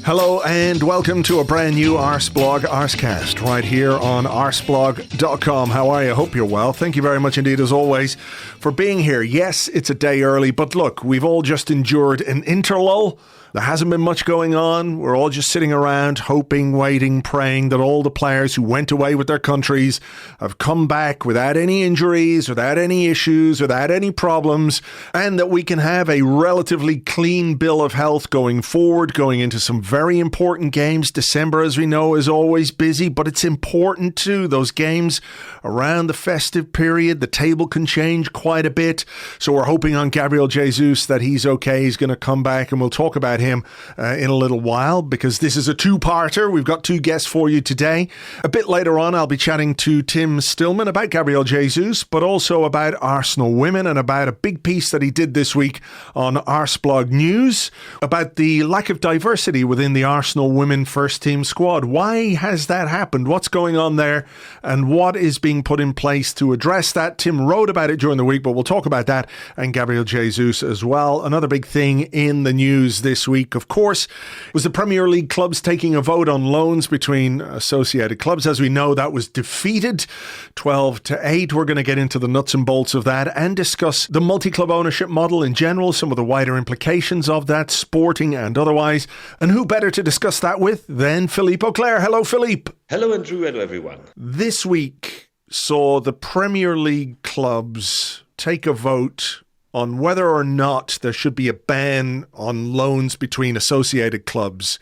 Hello and welcome to a brand new Arseblog Arsecast right here on arseblog.com. How are you? Hope you're well. Thank you very much indeed, as always, for being here. Yes, it's a day early, but look, we've all just endured an interlull. There hasn't been much going on. We're all just sitting around hoping, waiting, praying that all the players who went away with their countries have come back without any injuries, without any issues, without any problems, and that we can have a relatively clean bill of health going forward, going into some very important games. December, as we know, is always busy, but it's important too. Those games around the festive period, the table can change quite a bit. So we're hoping on Gabriel Jesus that he's okay. He's going to come back, and we'll talk about him in a little while, because this is a two-parter. We've got two guests for you today. A bit later on, I'll be chatting to Tim Stillman about Gabriel Jesus, but also about Arsenal women and about a big piece that he did this week on Arseblog News about the lack of diversity within the Arsenal women first team squad. Why has that happened? What's going on there? And what is being put in place to address that? Tim wrote about it during the week, but we'll talk about that and Gabriel Jesus as well. Another big thing in the news this week, of course, was the Premier League clubs taking a vote on loans between associated clubs. As we know, that was defeated 12-8. We're going to get into the nuts and bolts of that and discuss the multi-club ownership model in general, some of the wider implications of that, sporting and otherwise. And who better to discuss that with than Philippe Auclair. Hello, Philippe. Hello, Andrew. Hello, everyone. This week saw the Premier League clubs take a vote on whether or not there should be a ban on loans between associated clubs.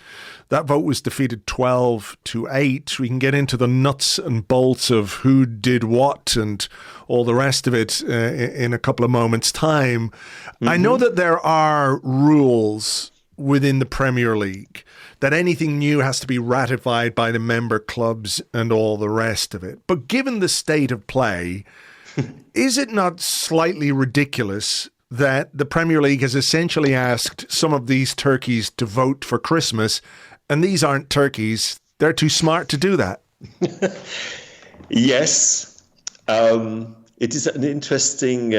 That vote was defeated 12-8. We can get into the nuts and bolts of who did what and all the rest of it in a couple of moments' time. Mm-hmm. I know that there are rules within the Premier League that anything new has to be ratified by the member clubs and all the rest of it. But given the state of play, is it not slightly ridiculous that the Premier League has essentially asked some of these turkeys to vote for Christmas, and these aren't turkeys? They're too smart to do that. Yes. It is an interesting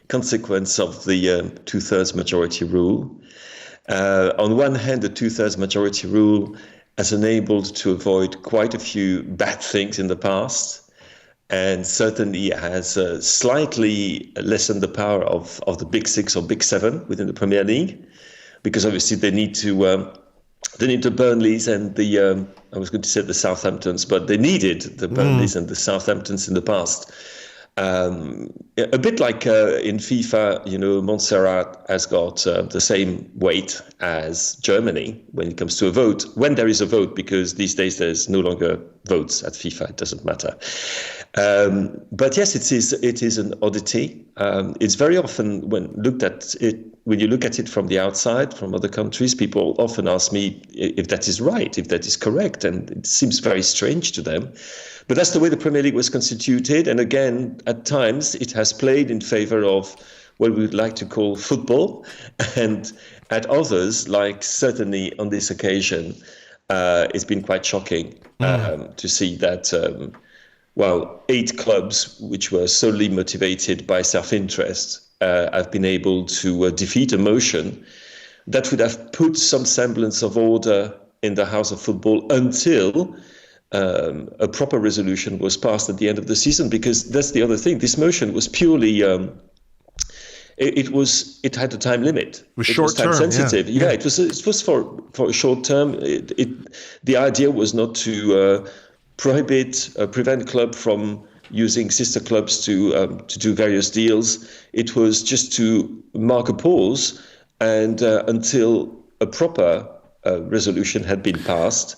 consequence of the two-thirds majority rule. On one hand, the two-thirds majority rule has enabled to avoid quite a few bad things in the past, and certainly has slightly lessened the power of the big six or big seven within the Premier League, because obviously they need the Burnleys and the I was going to say the Southamptons, but they needed the Burnleys and the Southamptons in the past. A bit like in FIFA, Montserrat has got the same weight as Germany when it comes to a vote, when there is a vote, because these days there's no longer votes at FIFA. It doesn't matter. But yes, it is an oddity. It's very often when you look at it from the outside, from other countries, people often ask me if that is right, if that is correct, and it seems very strange to them. But that's the way the Premier League was constituted, and again, at times, it has played in favour of what we would like to call football, and at others, like certainly on this occasion, it's been quite shocking to see that 8 clubs, which were solely motivated by self-interest, have been able to defeat a motion that would have put some semblance of order in the House of Football until a proper resolution was passed at the end of the season. Because that's the other thing. This motion was purely it had a time limit. It was time sensitive. Yeah. It was for a short term. The idea was not to prevent club from using sister clubs to do various deals. It was just to mark a pause and until a proper resolution had been passed,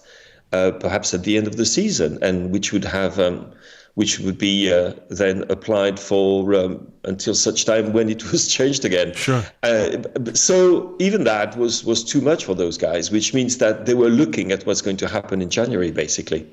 perhaps at the end of the season, and which would be then applied for until such time when it was changed again. Sure. So even that was too much for those guys, which means that they were looking at what's going to happen in January, basically.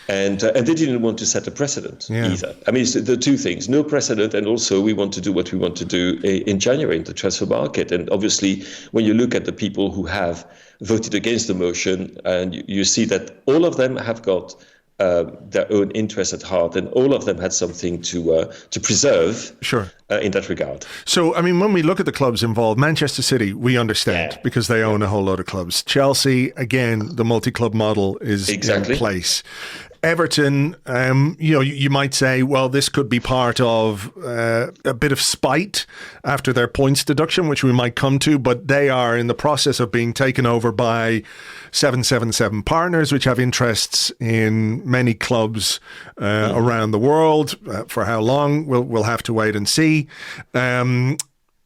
And they didn't want to set a precedent either. I mean, it's the two things: no precedent, and also we want to do what we want to do in January in the transfer market. And obviously, when you look at the people who have voted against the motion, and you see that all of them have got their own interests at heart, and all of them had something to preserve. Sure. in that regard. So, I mean, when we look at the clubs involved, Manchester City, we understand because they own a whole load of clubs. Chelsea, again, the multi-club model is in place. Everton, you might say, well, this could be part of a bit of spite after their points deduction, which we might come to, but they are in the process of being taken over by 777 Partners, which have interests in many clubs around the world. For how long, we'll have to wait and see.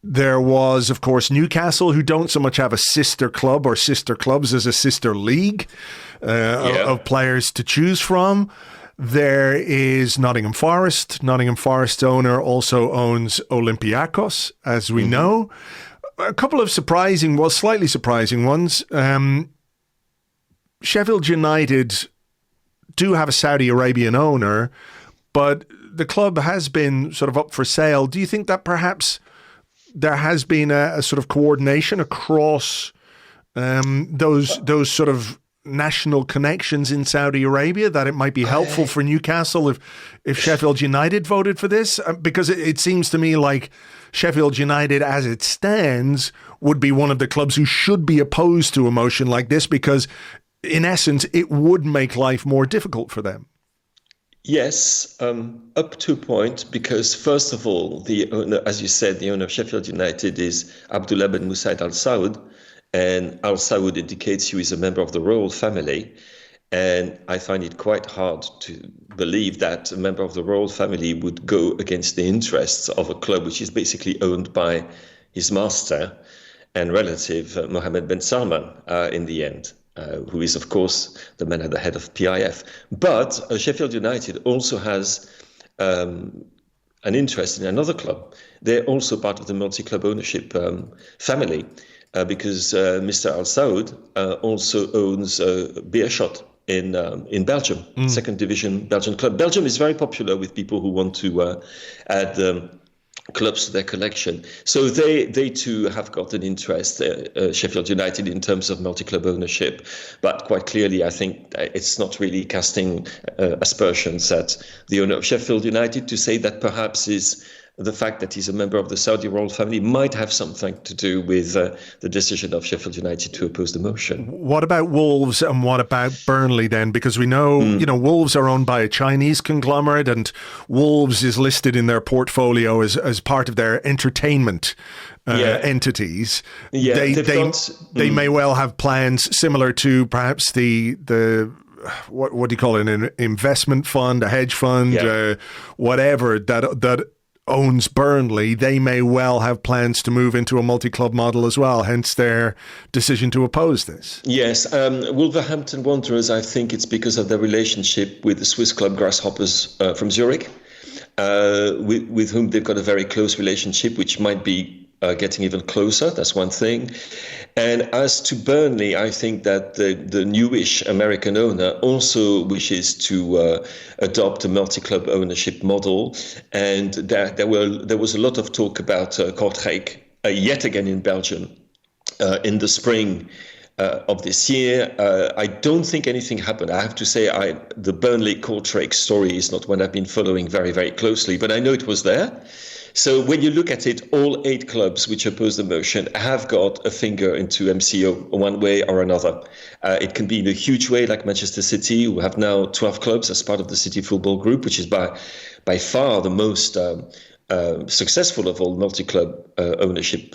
There was, of course, Newcastle, who don't so much have a sister club or sister clubs as a sister league of players to choose from. There is Nottingham Forest. Nottingham Forest owner also owns Olympiacos, as we know. A couple of slightly surprising ones. Sheffield United do have a Saudi Arabian owner, but the club has been sort of up for sale. Do you think that perhaps there has been a sort of coordination across those sort of national connections in Saudi Arabia, that it might be helpful for Newcastle if Sheffield United voted for this? Because it seems to me like Sheffield United, as it stands, would be one of the clubs who should be opposed to a motion like this, because in essence, it would make life more difficult for them. Yes, up to a point, because first of all, the owner, as you said, the owner of Sheffield United is Abdullah bin Musaid Al Saud, and Al Saud indicates he is a member of the royal family. And I find it quite hard to believe that a member of the royal family would go against the interests of a club which is basically owned by his master and relative, Mohammed bin Salman, in the end. Who is, of course, the man at the head of PIF. But Sheffield United also has an interest in another club. They're also part of the multi-club ownership family, because Mr. Al Saud also owns Beerschot in Belgium, second division Belgian club. Belgium is very popular with people who want to add clubs to their collection. So they too have got an interest, Sheffield United, in terms of multi-club ownership. But quite clearly, I think it's not really casting aspersions at the owner of Sheffield United to say that perhaps is the fact that he's a member of the Saudi royal family might have something to do with the decision of Sheffield United to oppose the motion. What about Wolves and what about Burnley then? Because we know, Wolves are owned by a Chinese conglomerate, and Wolves is listed in their portfolio as part of their entertainment entities. Yeah, they may well have plans similar to perhaps the what do you call it, an investment fund, a hedge fund, whatever that owns Burnley. They may well have plans to move into a multi-club model as well, hence their decision to oppose this. Yes, Wolverhampton Wanderers, I think it's because of their relationship with the Swiss club Grasshoppers from Zurich, with whom they've got a very close relationship, which might be getting even closer. That's one thing. And as to Burnley, I think that the newish American owner also wishes to adopt a multi-club ownership model. And there was a lot of talk about Kortrijk yet again in Belgium in the spring of this year. I don't think anything happened. I have to say, the Burnley-Kortrijk story is not one I've been following very, very closely, but I know it was there. So when you look at it, all 8 clubs which oppose the motion have got a finger into MCO one way or another. It can be in a huge way, like Manchester City, who have now 12 clubs as part of the City Football Group, which is by far the most successful of all multi-club ownership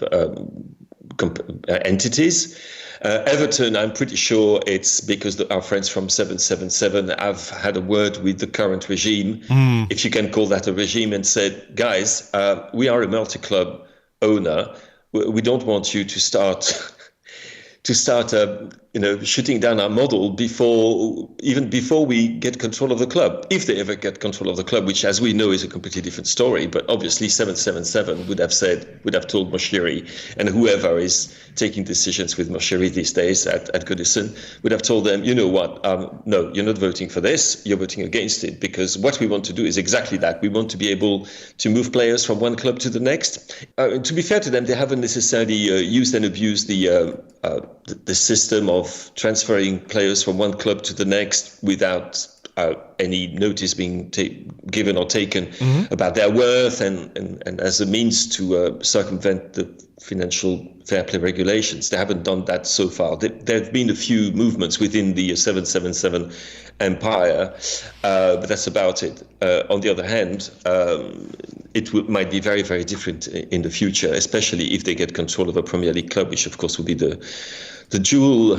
entities. Everton, I'm pretty sure it's because our friends from 777 have had a word with the current regime, if you can call that a regime, and said, guys, we are a multi-club owner. We don't want you to start shooting down our model before we get control of the club, if they ever get control of the club, which, as we know, is a completely different story. But obviously 777 would have told Moshiri, and whoever is taking decisions with Moshiri these days at Goodison would have told them, you know what, no, you're not voting for this, you're voting against it, because what we want to do is exactly that. We want to be able to move players from one club to the next. To be fair to them, they haven't necessarily used and abused the system of transferring players from one club to the next without any notice being given or taken about their worth and as a means to circumvent the financial fair play regulations. They haven't done that so far. There have been a few movements within the 777 empire, but that's about it. On the other hand, might be very, very different in the future, especially if they get control of a Premier League club, which of course would be the jewel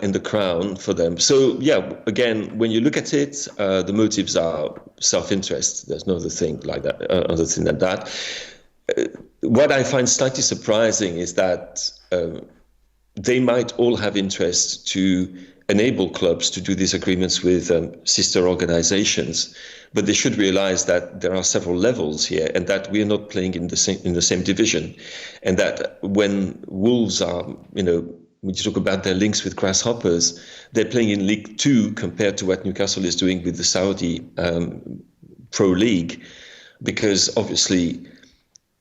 in the crown for them. So yeah, again, when you look at it, the motives are self-interest. There's no other thing like that, other thing than that. What I find slightly surprising is that they might all have interest to enable clubs to do these agreements with sister organizations, but they should realize that there are several levels here, and that we are not playing in the same division, and that when Wolves are, when you talk about their links with grasshoppers, they're playing in League 2 compared to what Newcastle is doing with the Saudi Pro League, because obviously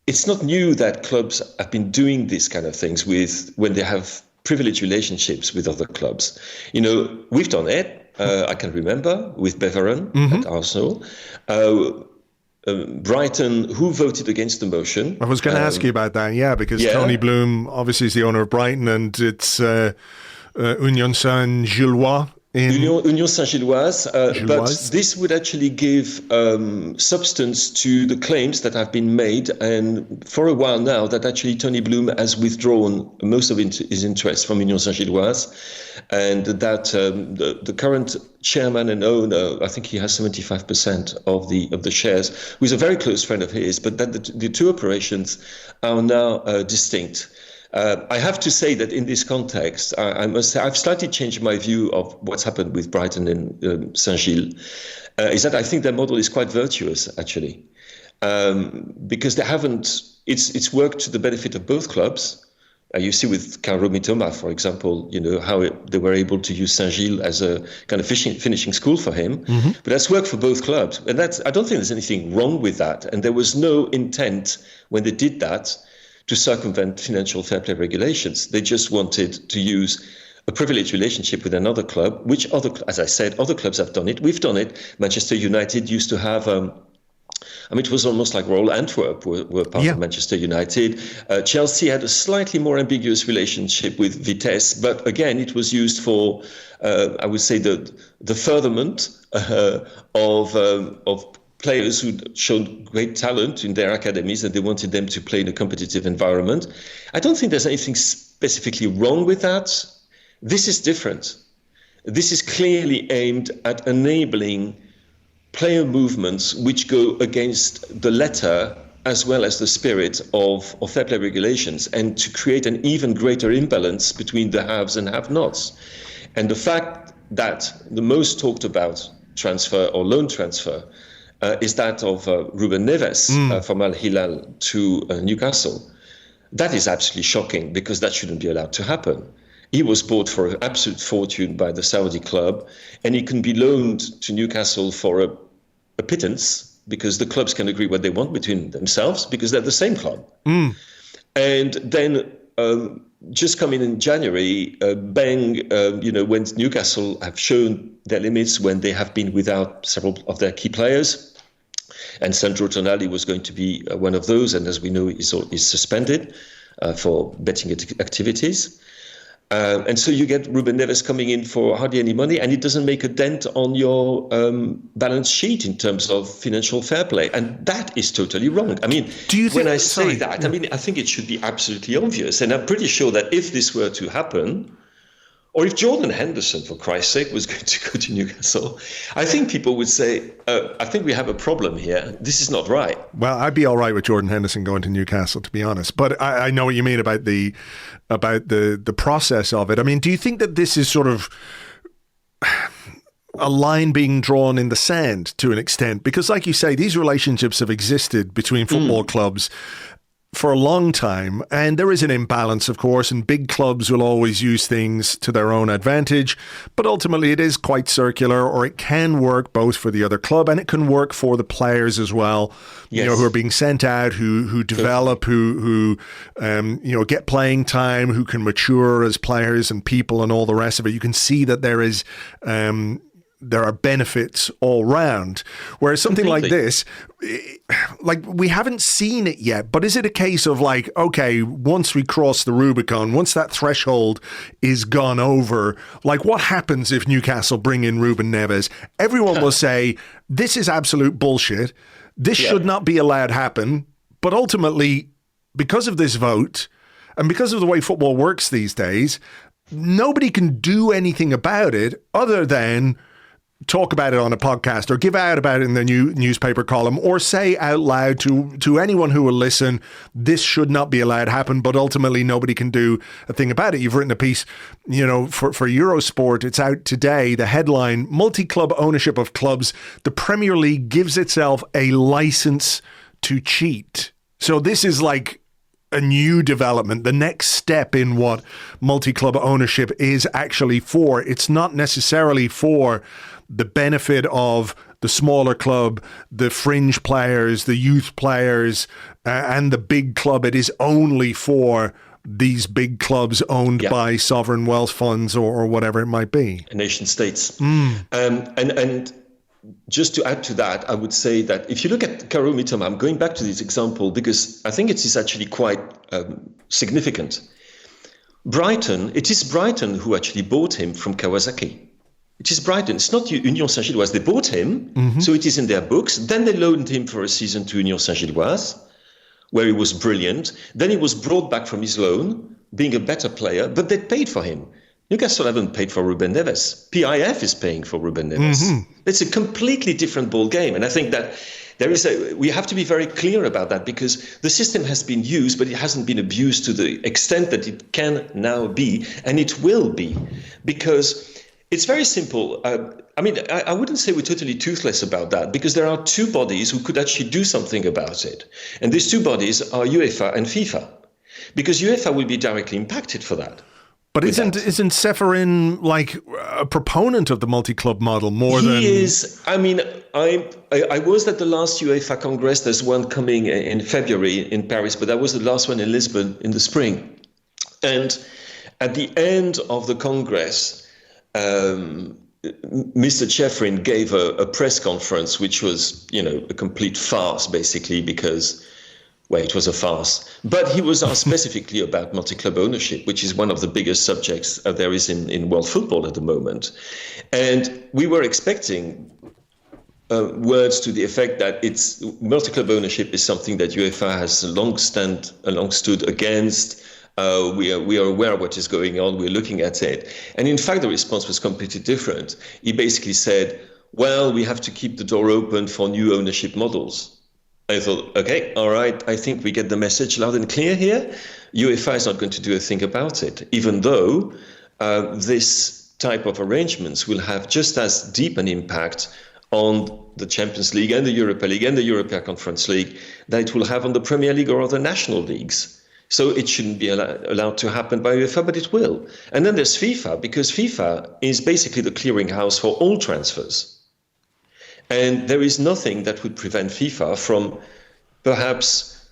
it's not new that clubs have been doing these kind of things when they have privileged relationships with other clubs. We've done it. I can remember with Beveren at Arsenal. Brighton, who voted against the motion. I was going to ask you about that, because Tony Bloom obviously is the owner of Brighton, and it's Union Saint-Gilloise. Union Saint-Gilloise, but this would actually give substance to the claims that have been made, and for a while now, that actually Tony Bloom has withdrawn most of his interest from Union Saint-Gilloise, and that the current chairman and owner, I think he has 75% of the shares, who is a very close friend of his, but that the two operations are now distinct. I have to say that in this context, I must say I've slightly changed my view of what's happened with Brighton and Saint-Gilles, is that I think their model is quite virtuous, actually, because they haven't, it's worked to the benefit of both clubs. You see with Kaoru Mitoma, for example, how they were able to use Saint-Gilles as a kind of finishing school for him. But that's worked for both clubs. And I don't think there's anything wrong with that. And there was no intent when they did that to circumvent financial fair play regulations. They just wanted to use a privileged relationship with another club, which as I said, other clubs have done it. We've done it. Manchester United used to have, it was almost like Royal Antwerp were part of Manchester United. Chelsea had a slightly more ambiguous relationship with Vitesse, but again, it was used for, I would say, the furtherment of players who showed great talent in their academies, and they wanted them to play in a competitive environment. I don't think there's anything specifically wrong with that. This is different. This is clearly aimed at enabling player movements which go against the letter as well as the spirit of fair play regulations, and to create an even greater imbalance between the haves and have-nots. And the fact that the most talked about transfer or loan transfer is that of Ruben Neves from Al Hilal to Newcastle. That is absolutely shocking, because that shouldn't be allowed to happen. He was bought for an absolute fortune by the Saudi club, and he can be loaned to Newcastle for a pittance, because the clubs can agree what they want between themselves, because they're the same club. And then just coming in January, when Newcastle have shown their limits, when they have been without several of their key players, and Sandro Tonali was going to be one of those, and as we know, is suspended for betting activities. And so you get Ruben Neves coming in for hardly any money, and it doesn't make a dent on your balance sheet in terms of financial fair play. And that is totally wrong. I mean, I think it should be absolutely obvious. And I'm pretty sure that if this were to happen, or if Jordan Henderson, for Christ's sake, was going to go to Newcastle, I think people would say, I think we have a problem here. This is not right. Well, I'd be all right with Jordan Henderson going to Newcastle, to be honest. But I know what you mean about the process of it. I mean, do you think that this is sort of a line being drawn in the sand to an extent? Because like you say, these relationships have existed between football clubs for a long time, and there is an imbalance, of course, and big clubs will always use things to their own advantage, but ultimately it is quite circular, or it can work both for the other club and it can work for the players as well, who are being sent out, who develop, who get playing time, who can mature as players and people and all the rest of it. You can see that there is there are benefits all round. Whereas something like this, like we haven't seen it yet, but is it a case of like, okay, once we cross the Rubicon, once that threshold is gone over, like what happens if Newcastle bring in Ruben Neves? Everyone will say, this is absolute bullshit. This should not be allowed to happen. But ultimately, because of this vote and because of the way football works these days, nobody can do anything about it other than talk about it on a podcast or give out about it in the newspaper column or say out loud to anyone who will listen, this should not be allowed to happen, but ultimately nobody can do a thing about it. You've written a piece, for Eurosport. It's out today. The headline, multi-club ownership of clubs. The Premier League gives itself a license to cheat. So this is like a new development, the next step in what multi-club ownership is actually for. It's not necessarily for the benefit of the smaller club, the fringe players, the youth players, and the big club. It is only for these big clubs owned by sovereign wealth funds or whatever it might be. Nation states. And just to add to that, I would say that if you look at Kaoru Mitoma, I'm going back to this example because I think it is actually quite significant. It is Brighton who actually bought him from Kawasaki. It is Brighton. It's not Union Saint-Gilloise. They bought him, so it is in their books. Then they loaned him for a season to Union Saint-Gilloise, where he was brilliant. Then he was brought back from his loan, being a better player, but they paid for him. Newcastle haven't paid for Ruben Neves. PIF is paying for Ruben Neves. It's a completely different ball game. And I think that we have to be very clear about that because the system has been used, but it hasn't been abused to the extent that it can now be. And it will be because it's very simple. I wouldn't say we're totally toothless about that because there are two bodies who could actually do something about it. And these two bodies are UEFA and FIFA because UEFA will be directly impacted for that. But isn't Ceferin like a proponent of the multi-club model more than... He is. I mean, I was at the last UEFA Congress. There's one coming in February in Paris, but that was the last one in Lisbon in the spring. And at the end of the Congress, Mr. Ceferin gave a press conference, which was, a complete farce, basically, because... Well, it was a farce. But he was asked specifically about multi-club ownership, which is one of the biggest subjects there is in world football at the moment. And we were expecting words to the effect that multi-club ownership is something that UEFA has long stood against. We are aware of what is going on. We're looking at it. And in fact, the response was completely different. He basically said, well, we have to keep the door open for new ownership models. I thought, okay, all right, I think we get the message loud and clear here. UEFA is not going to do a thing about it, even though this type of arrangements will have just as deep an impact on the Champions League and the Europa League and the European Conference League that it will have on the Premier League or other national leagues. So it shouldn't be allowed to happen by UEFA, but it will. And then there's FIFA, because FIFA is basically the clearinghouse for all transfers. And there is nothing that would prevent FIFA from perhaps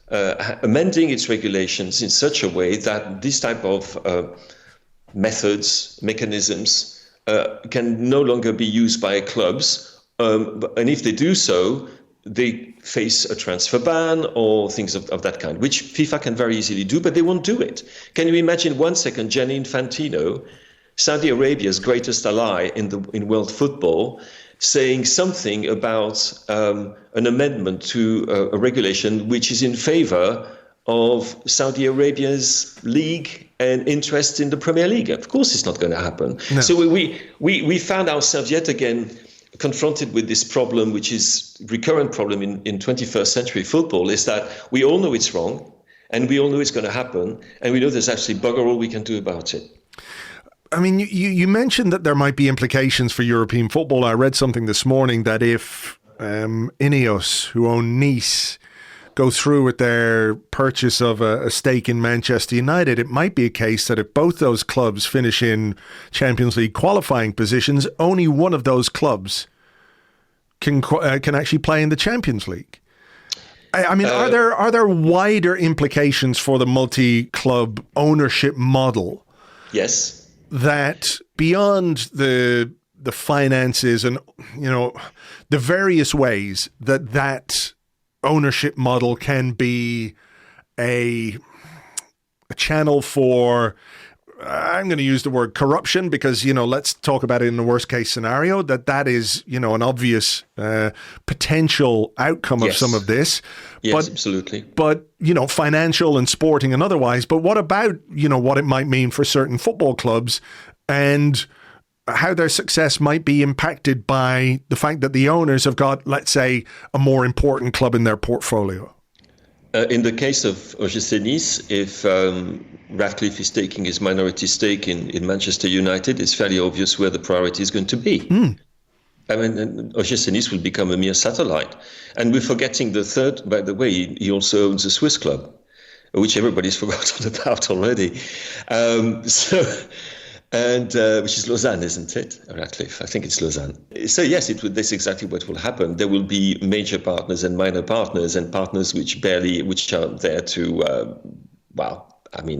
amending its regulations in such a way that this type of mechanisms can no longer be used by clubs. And if they do so, they face a transfer ban or things of that kind, which FIFA can very easily do, but they won't do it. Can you imagine 1 second Gianni Infantino, Saudi Arabia's greatest ally in world football, saying something about an amendment to a regulation which is in favor of Saudi Arabia's league and interest in the Premier League? Of course, it's not going to happen. No. So we found ourselves yet again confronted with this problem, which is a recurrent problem in 21st century football, is that we all know it's wrong and we all know it's going to happen and we know there's actually bugger all we can do about it. I mean, you mentioned that there might be implications for European football. I read something this morning that if Ineos, who own Nice, go through with their purchase of a stake in Manchester United, it might be a case that if both those clubs finish in Champions League qualifying positions, only one of those clubs can actually play in the Champions League. I mean, are there wider implications for the multi-club ownership model? Yes. That beyond the the finances and, the various ways that ownership model can be a channel for, I'm going to use the word corruption because, let's talk about it in the worst case scenario, that is, an obvious potential outcome of some of this. Yes, absolutely. But, financial and sporting and otherwise. But what about, what it might mean for certain football clubs and how their success might be impacted by the fact that the owners have got, let's say, a more important club in their portfolio? In the case of OGC Nice, if Ratcliffe is taking his minority stake in Manchester United, it's fairly obvious where the priority is going to be. I mean, OGC Nice will become a mere satellite. And we're forgetting the third, by the way, he also owns a Swiss club, which everybody's forgotten about already. Which is Lausanne, isn't it? Ratcliffe, I think it's Lausanne. So yes, that's exactly what will happen. There will be major partners and minor partners and partners which are there to,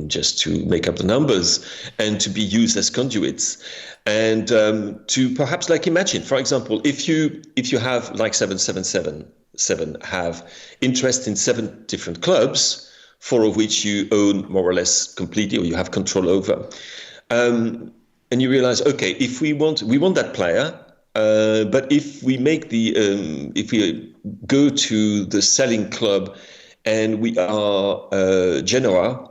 just to make up the numbers and to be used as conduits. And to perhaps imagine, for example, if you have 777 have interest in 7 different clubs, 4 of which you own more or less completely or you have control over. And you realize, okay, if we want that player, but if we if we go to the selling club and we are Genoa,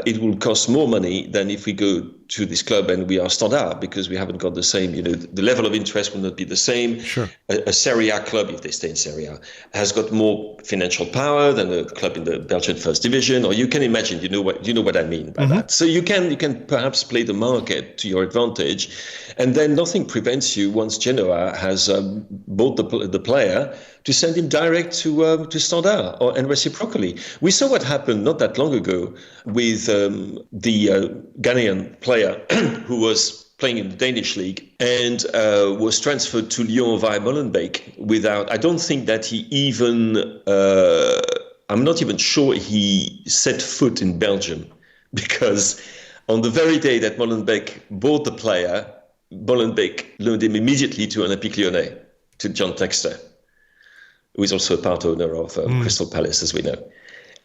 it will cost more money than if we go to this club and we are Standard, because we haven't got the same, the level of interest will not be the same. Sure. A Serie A club, if they stay in Serie A, has got more financial power than a club in the Belgian First Division, or you can imagine, you know what I mean by that. So you can perhaps play the market to your advantage, and then nothing prevents you, once Genoa has bought the player, to send him direct to Standard, and reciprocally. We saw what happened not that long ago with the Ghanaian player who was playing in the Danish league and was transferred to Lyon via Molenbeek without, I don't think that he even, I'm not even sure he set foot in Belgium, because on the very day that Molenbeek bought the player, Molenbeek loaned him immediately to Olympique Lyonnais, to John Textor, who is also a part owner of Crystal Palace, as we know.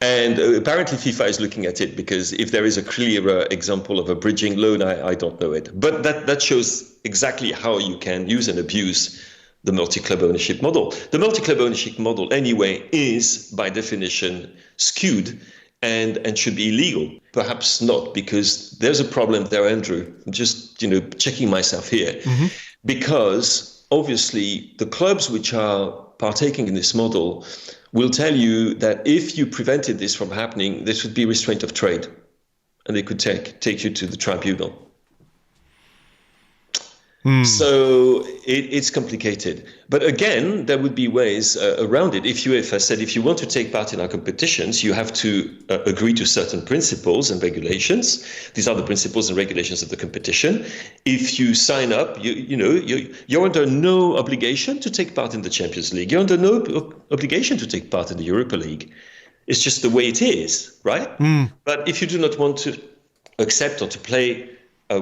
And apparently FIFA is looking at it, because if there is a clearer example of a bridging loan, I don't know it. But that shows exactly how you can use and abuse the multi-club ownership model. The multi-club ownership model, anyway, is by definition skewed and should be illegal. Perhaps not, because there's a problem there, Andrew. I'm just checking myself here. Because obviously the clubs which are partaking in this model will tell you that if you prevented this from happening, this would be restraint of trade, and they could take you to the tribunal. So it's complicated. But again, there would be ways around it. If you want to take part in our competitions, you have to agree to certain principles and regulations. These are the principles and regulations of the competition. If you sign up, you're under no obligation to take part in the Champions League. You're under no obligation to take part in the Europa League. It's just the way it is, right? But if you do not want to accept or to play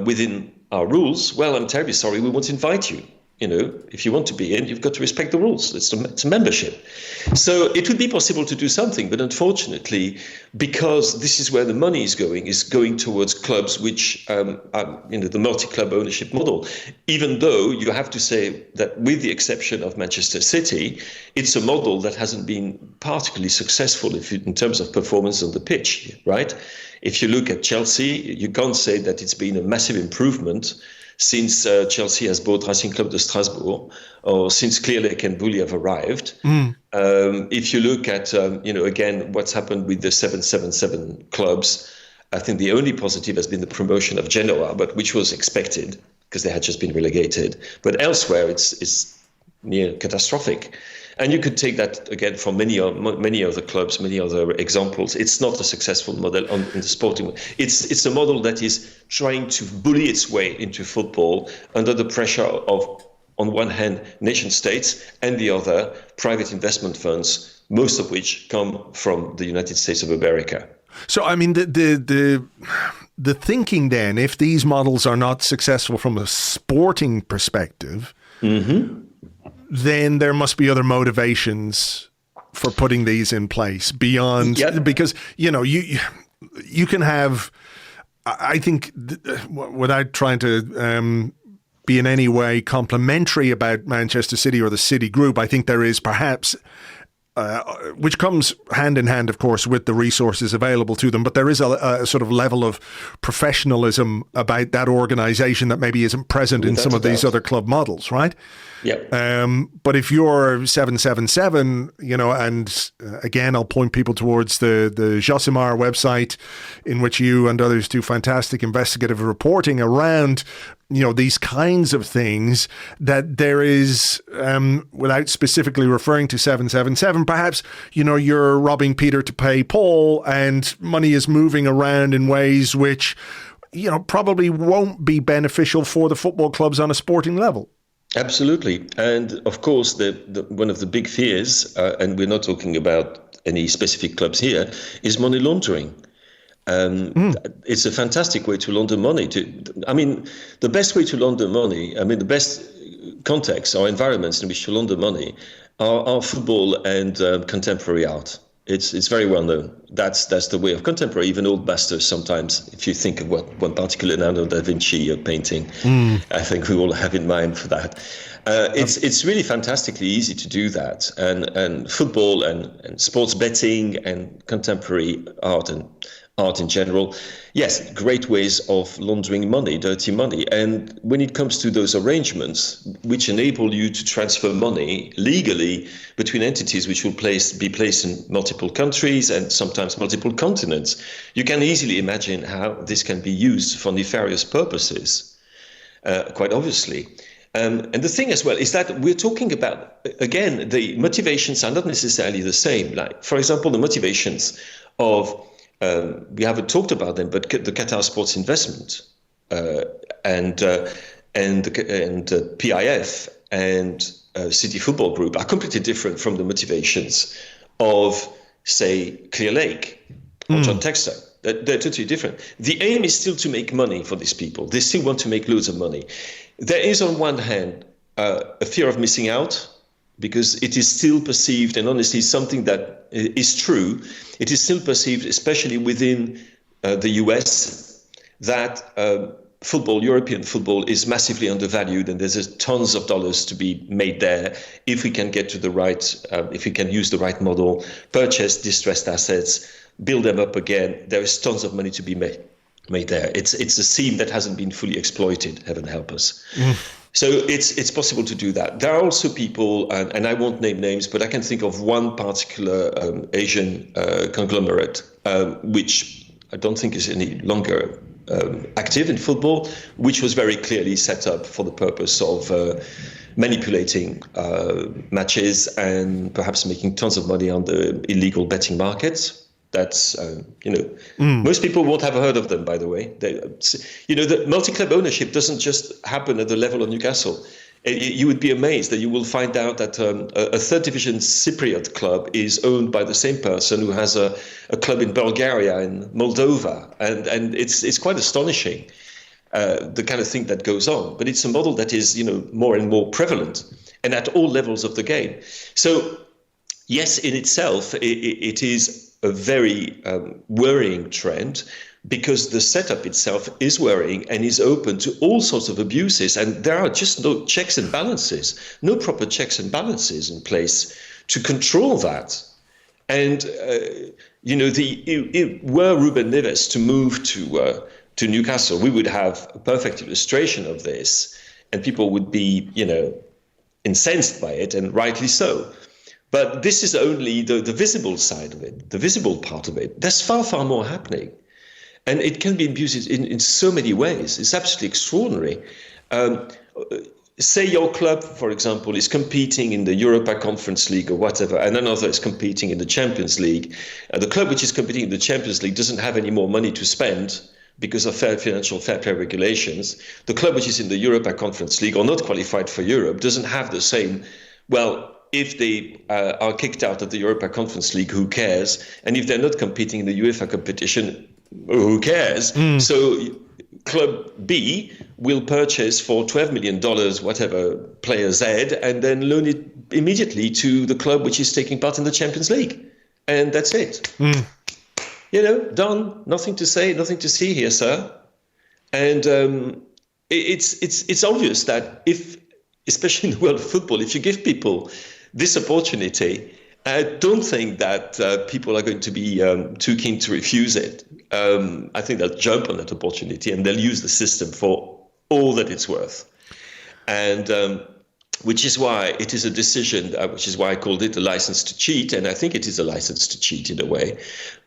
within our rules, well, I'm terribly sorry, we won't invite you. If you want to be in, you've got to respect the rules. It's a membership. So it would be possible to do something, but unfortunately, because this is where the money is going towards clubs which are, the multi-club ownership model. Even though you have to say that, with the exception of Manchester City, it's a model that hasn't been particularly successful in terms of performance on the pitch, right? If you look at Chelsea, you can't say that it's been a massive improvement since Chelsea has bought Racing Club de Strasbourg, or since Clearlake and Bully have arrived. If you look at, again, what's happened with the 777 clubs, I think the only positive has been the promotion of Genoa, but which was expected because they had just been relegated. But elsewhere, it's near catastrophic. And you could take that again from many other clubs, many other examples. It's not a successful model in the sporting. It's a model that is trying to bully its way into football under the pressure of, on one hand, nation states, and the other, private investment funds, most of which come from the United States of America. So, I mean, the the thinking then, if these models are not successful from a sporting perspective, then there must be other motivations for putting these in place beyond, because, you know, you can have, I think, without trying to be in any way complimentary about Manchester City or the City Group, I think there is perhaps, which comes hand in hand, of course, with the resources available to them, but there is a sort of level of professionalism about that organisation that maybe isn't present in some of these other club models, right? Yeah. But if you're 777, you know, and again, I'll point people towards the Josimar website, in which you and others do fantastic investigative reporting around, you know, these kinds of things, that there is, without specifically referring to 777, perhaps, you know, you're robbing Peter to pay Paul, and money is moving around in ways which, you know, probably won't be beneficial for the football clubs on a sporting level. Absolutely. And of course, one of the big fears, and we're not talking about any specific clubs here, is money laundering. It's a fantastic way to launder money. The best way to launder money, the best contexts or environments in which to launder money are football and contemporary art. It's very well known. That's the way of contemporary, even old masters sometimes. If you think of one particular Leonardo da Vinci painting, I think we all have in mind for that. It's really fantastically easy to do that. And football and sports betting and contemporary art and art in general, yes, great ways of laundering money, dirty money. And when it comes to those arrangements, which enable you to transfer money legally between entities which will be placed in multiple countries and sometimes multiple continents, you can easily imagine how this can be used for nefarious purposes, quite obviously. And the thing as well is that we're talking about, again, the motivations are not necessarily the same. Like, for example, the motivations of we haven't talked about them, but the Qatar Sports Investment and PIF and City Football Group are completely different from the motivations of, say, Clear Lake or John Textor. They're totally different. The aim is still to make money for these people. They still want to make loads of money. There is, on one hand, a fear of missing out, because it is still perceived, and honestly something that is true, it is still perceived, especially within the US, that European football is massively undervalued, and there's tons of dollars to be made there if we can get to the right, if we can use the right model, purchase distressed assets, build them up again. There is tons of money to be made there. It's a seam that hasn't been fully exploited, heaven help us. So it's possible to do that. There are also people, and I won't name names, but I can think of one particular Asian conglomerate, which I don't think is any longer active in football, which was very clearly set up for the purpose of manipulating matches and perhaps making tons of money on the illegal betting markets. That's, most people won't have heard of them, by the way. The multi-club ownership doesn't just happen at the level of Newcastle. You would be amazed that you will find out that a third division Cypriot club is owned by the same person who has a club in Bulgaria and Moldova. And it's quite astonishing, the kind of thing that goes on. But it's a model that is, more and more prevalent and at all levels of the game. So, yes, in itself, it is a very worrying trend, because the setup itself is worrying and is open to all sorts of abuses. And there are just no checks and balances, no proper checks and balances in place to control that. And, were Ruben Neves to move to Newcastle, we would have a perfect illustration of this, and people would be, incensed by it, and rightly so. But this is only the visible side of it, the visible part of it. There's far, far more happening. And it can be abused in so many ways. It's absolutely extraordinary. Say your club, for example, is competing in the Europa Conference League or whatever, and another is competing in the Champions League. The club which is competing in the Champions League doesn't have any more money to spend because of financial fair play regulations. The club which is in the Europa Conference League or not qualified for Europe doesn't have the same, if they are kicked out of the Europa Conference League, who cares? And if they're not competing in the UEFA competition, who cares? So Club B will purchase for $12 million, whatever, player Z, and then loan it immediately to the club which is taking part in the Champions League. And that's it. Done. Nothing to say, nothing to see here, sir. And it's obvious that if, especially in the world of football, if you give people this opportunity, I don't think that people are going to be too keen to refuse it. I think they'll jump on that opportunity and they'll use the system for all that it's worth. And which is why it is a decision, which is why I called it a license to cheat. And I think it is a license to cheat in a way.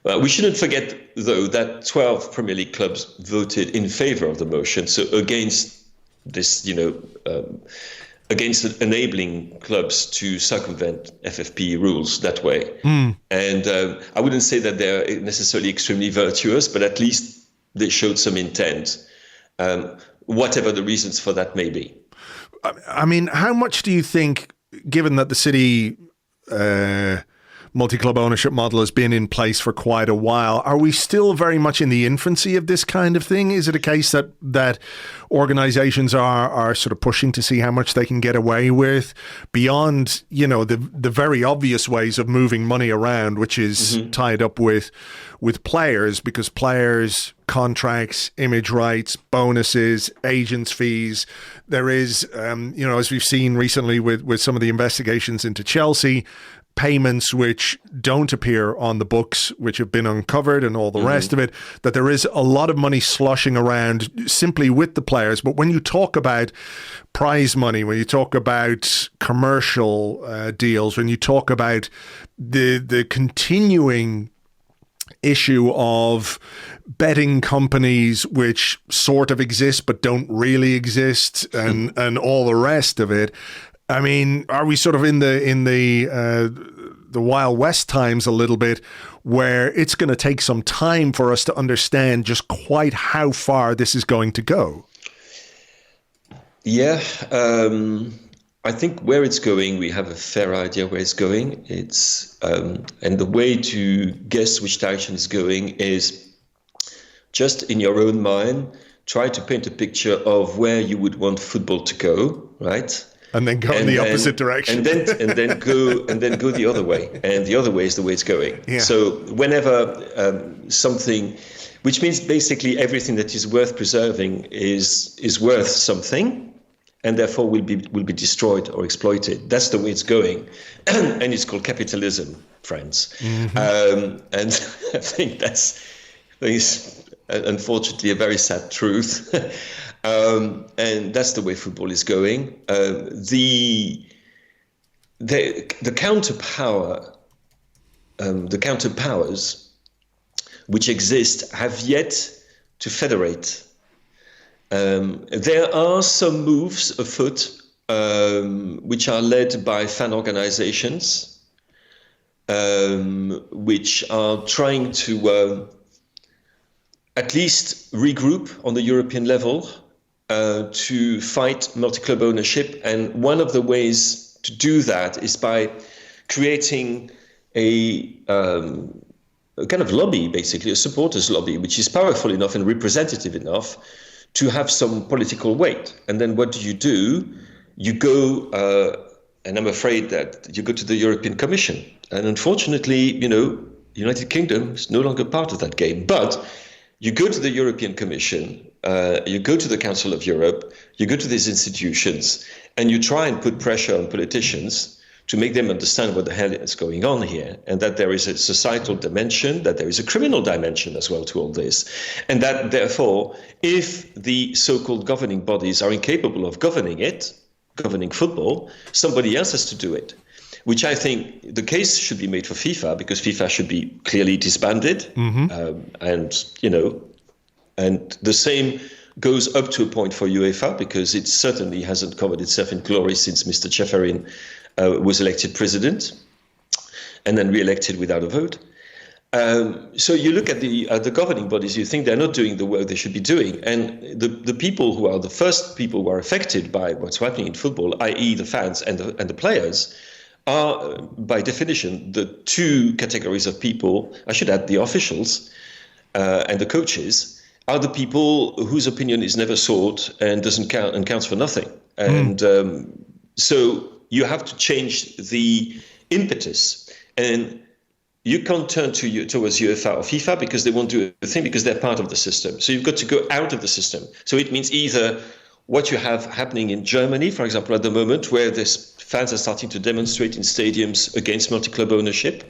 We shouldn't forget, though, that 12 Premier League clubs voted in favour of the motion. So against this, against enabling clubs to circumvent FFP rules that way. And I wouldn't say that they're necessarily extremely virtuous, but at least they showed some intent, whatever the reasons for that may be. I mean, how much do you think, given that the City multi-club ownership model has been in place for quite a while, are we still very much in the infancy of this kind of thing? Is it a case that organizations are sort of pushing to see how much they can get away with beyond, the very obvious ways of moving money around, which is tied up with players, because players, contracts, image rights, bonuses, agents' fees. There is, as we've seen recently with some of the investigations into Chelsea, payments which don't appear on the books, which have been uncovered and all the rest of it, that there is a lot of money sloshing around simply with the players. But when you talk about prize money, when you talk about commercial deals, when you talk about the continuing issue of betting companies which sort of exist but don't really exist and all the rest of it, I mean, are we sort of in the Wild West times a little bit, where it's going to take some time for us to understand just quite how far this is going to go? Yeah, I think where it's going, we have a fair idea where it's going. It's and the way to guess which direction it's going is just in your own mind, try to paint a picture of where you would want football to go, right? And then go in the opposite direction. And then go the other way. And the other way is the way it's going. Yeah. So whenever something, which means basically everything that is worth preserving is worth something, and therefore will be destroyed or exploited. That's the way it's going. And it's called capitalism, friends. And I think that's unfortunately a very sad truth. And that's the way football is going. The counterpowers which exist have yet to federate. There are some moves afoot which are led by fan organizations, which are trying to at least regroup on the European level to fight multi-club ownership. And one of the ways to do that is by creating a kind of lobby, basically, a supporters lobby, which is powerful enough and representative enough to have some political weight. And then what do? You go, and I'm afraid that you go to the European Commission. And unfortunately, United Kingdom is no longer part of that game. But you go to the European Commission, you go to the Council of Europe, you go to these institutions, and you try and put pressure on politicians to make them understand what the hell is going on here, and that there is a societal dimension, that there is a criminal dimension as well to all this, and that therefore, if the so-called governing bodies are incapable of governing football, somebody else has to do it. Which I think the case should be made for FIFA, because FIFA should be clearly disbanded, and the same goes up to a point for UEFA, because it certainly hasn't covered itself in glory since Mr. Ceferin was elected president and then re-elected without a vote. So you look at the governing bodies, you think they're not doing the work they should be doing. And the people who are the first people who are affected by what's happening in football, i.e. the fans and the players, are by definition the two categories of people, I should add the officials, and the coaches are the people whose opinion is never sought and doesn't count and counts for nothing. And so you have to change the impetus, and you can't turn towards UEFA or FIFA because they won't do a thing because they're part of the system. So you've got to go out of the system. So it means either what you have happening in Germany, for example, at the moment, where fans are starting to demonstrate in stadiums against multi-club ownership,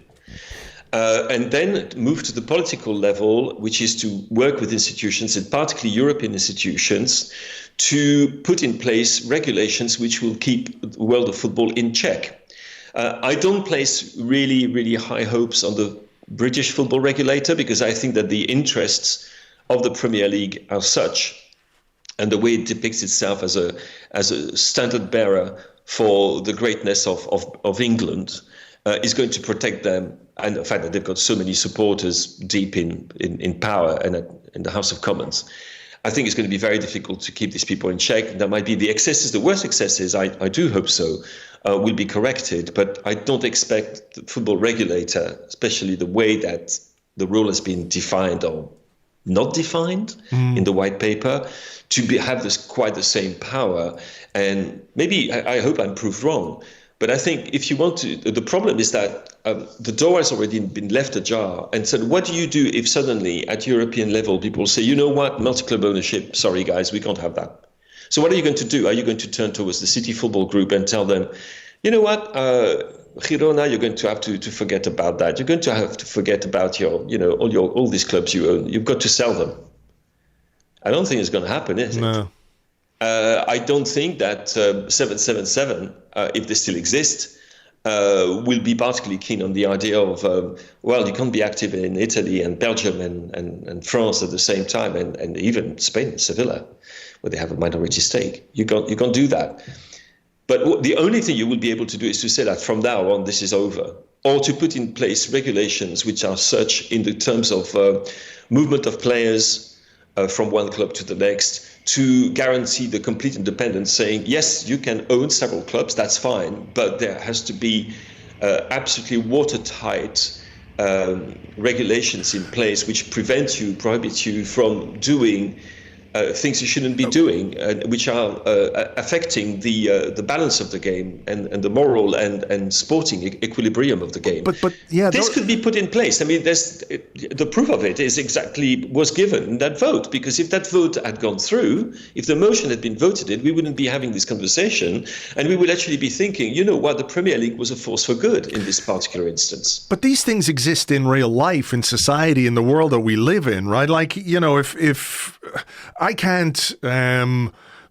and then move to the political level, which is to work with institutions, and particularly European institutions, to put in place regulations which will keep the world of football in check. I don't place really, really high hopes on the British football regulator because I think that the interests of the Premier League are such, and the way it depicts itself as a standard bearer for the greatness of England is going to protect them. And the fact that they've got so many supporters deep in power and in the House of Commons, I think it's going to be very difficult to keep these people in check. There might be the excesses, the worst excesses, I do hope so, will be corrected. But I don't expect the football regulator, especially the way that the rule has been defined or not defined in the white paper, to have quite the same power. And maybe, I hope I'm proved wrong, but I think if you want to, the problem is that the door has already been left ajar. And so what do you do if suddenly at European level people say, you know what, multi-club ownership, sorry guys, we can't have that. So what are you going to do? Are you going to turn towards the City Football Group and tell them, you know what, Girona, you're going to have to forget about that. You're going to have to forget about all these clubs you own. You've got to sell them. I don't think it's going to happen, is it? I don't think that 777, if they still exist, will be particularly keen on the idea of, you can't be active in Italy and Belgium and France at the same time, and even Spain and Sevilla, where they have a minority stake. You can't do that. But the only thing you will be able to do is to say that from now on, this is over, or to put in place regulations which are such in the terms of movement of players from one club to the next, to guarantee the complete independence, saying, yes, you can own several clubs, that's fine, but there has to be absolutely watertight regulations in place which prohibit you from doing things you shouldn't be doing, which are affecting the balance of the game and the moral and sporting equilibrium of the game. But this could be put in place. I mean, the proof of it was given in that vote, because if that vote had gone through, if the motion had been voted in, we wouldn't be having this conversation, and we would actually be thinking, you know what, the Premier League was a force for good in this particular instance. But these things exist in real life, in society, in the world that we live in, right? Like, if I can't,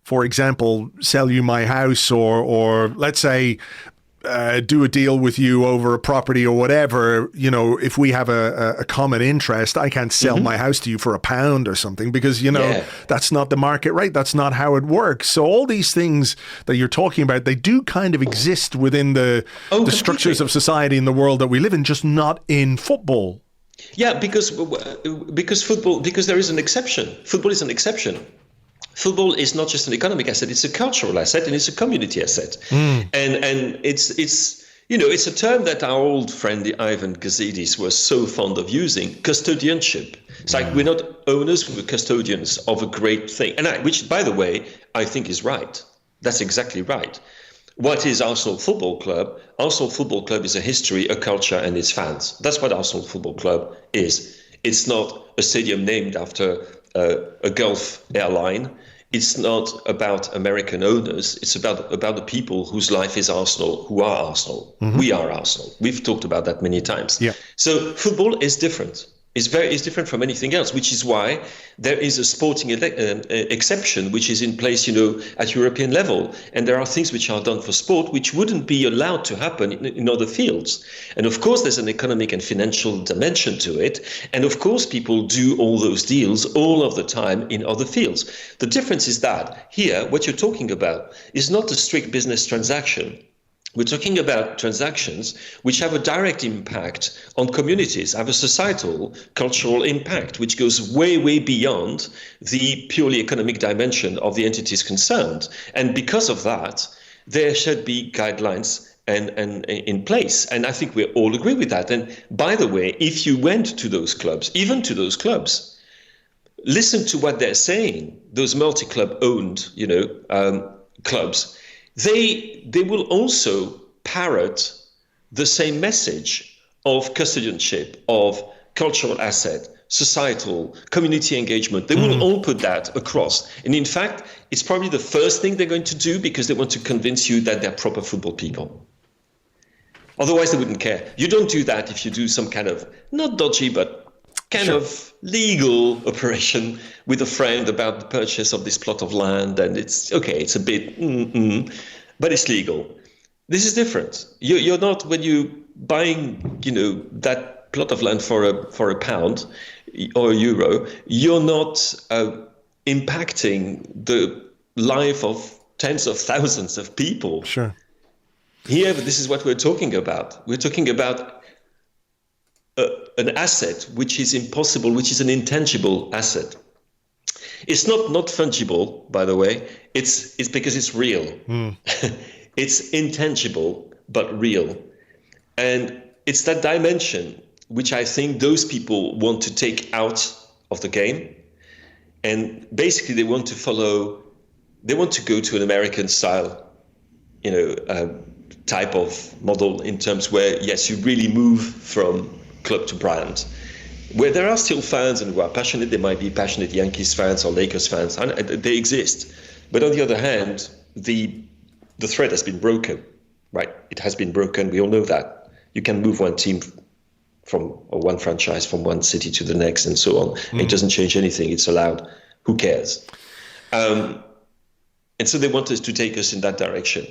for example, sell you my house or let's say do a deal with you over a property or whatever, if we have a common interest, I can't sell my house to you for £1 or something because, that's not the market rate. That's not how it works. So all these things that you're talking about, they do kind of exist within the structures of society in the world that we live in, just not in football. Yeah, because there is an exception. Football is an exception. Football is not just an economic asset; it's a cultural asset and it's a community asset. And it's a term that our old friend Ivan Gazidis was so fond of using: custodianship. It's like we're not owners, we're custodians of a great thing, which, by the way, I think is right. That's exactly right. What is Arsenal Football Club? Arsenal Football Club is a history, a culture, and its fans. That's what Arsenal Football Club is. It's not a stadium named after a Gulf airline. It's not about American owners. It's about the people whose life is Arsenal, who are Arsenal. Mm-hmm. We are Arsenal. We've talked about that many times. Yeah. So football is different. It's different from anything else, which is why there is a sporting exception which is in place, at European level. And there are things which are done for sport which wouldn't be allowed to happen in other fields. And of course, there's an economic and financial dimension to it. And of course, people do all those deals all of the time in other fields. The difference is that here, what you're talking about is not a strict business transaction. We're talking about transactions which have a direct impact on communities, have a societal, cultural impact, which goes way, way beyond the purely economic dimension of the entities concerned. And because of that, there should be guidelines and in place. And I think we all agree with that. And by the way, if you went to those clubs, even to those clubs, listen to what they're saying, those multi-club owned, clubs, they will also parrot the same message of custodianship, of cultural asset, societal, community engagement. They will all put that across. And in fact, it's probably the first thing they're going to do because they want to convince you that they're proper football people. Otherwise, they wouldn't care. You don't do that if you do some kind of, not dodgy, but kind of legal operation with a friend about the purchase of this plot of land. And it's okay, it's a bit, but it's legal. This is different. You're not, when you buying, that plot of land for a pound or a euro, you're not impacting the life of tens of thousands of people. Sure. Here, this is what we're talking about. We're talking about an asset which is impossible, which is an intangible asset. It's not fungible, by the way. It's because it's real. It's intangible, but real. And it's that dimension which I think those people want to take out of the game. And basically they want to go to an American style, type of model in terms where, yes, you really move from club to brand, where there are still fans and who are passionate. They might be passionate Yankees fans or Lakers fans. They exist. But on the other hand, the thread has been broken, right? It has been broken. We all know that. You can move one team or one franchise from one city to the next and so on. It doesn't change anything. It's allowed. Who cares? And so they want us to take us in that direction.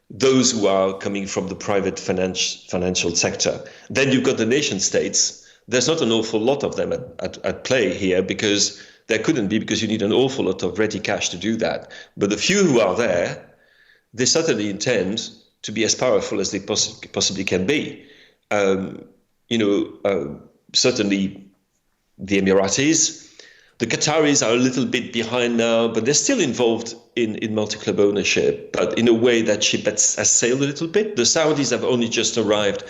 Those who are coming from the private financial sector. Then you've got the nation states. There's not an awful lot of them at play here because there couldn't be, because you need an awful lot of ready cash to do that. But the few who are there, they certainly intend to be as powerful as they possibly can be. Certainly the Emiratis. The Qataris are a little bit behind now, but they're still involved in multi-club ownership, but in a way that ship has sailed a little bit. The Saudis have only just arrived,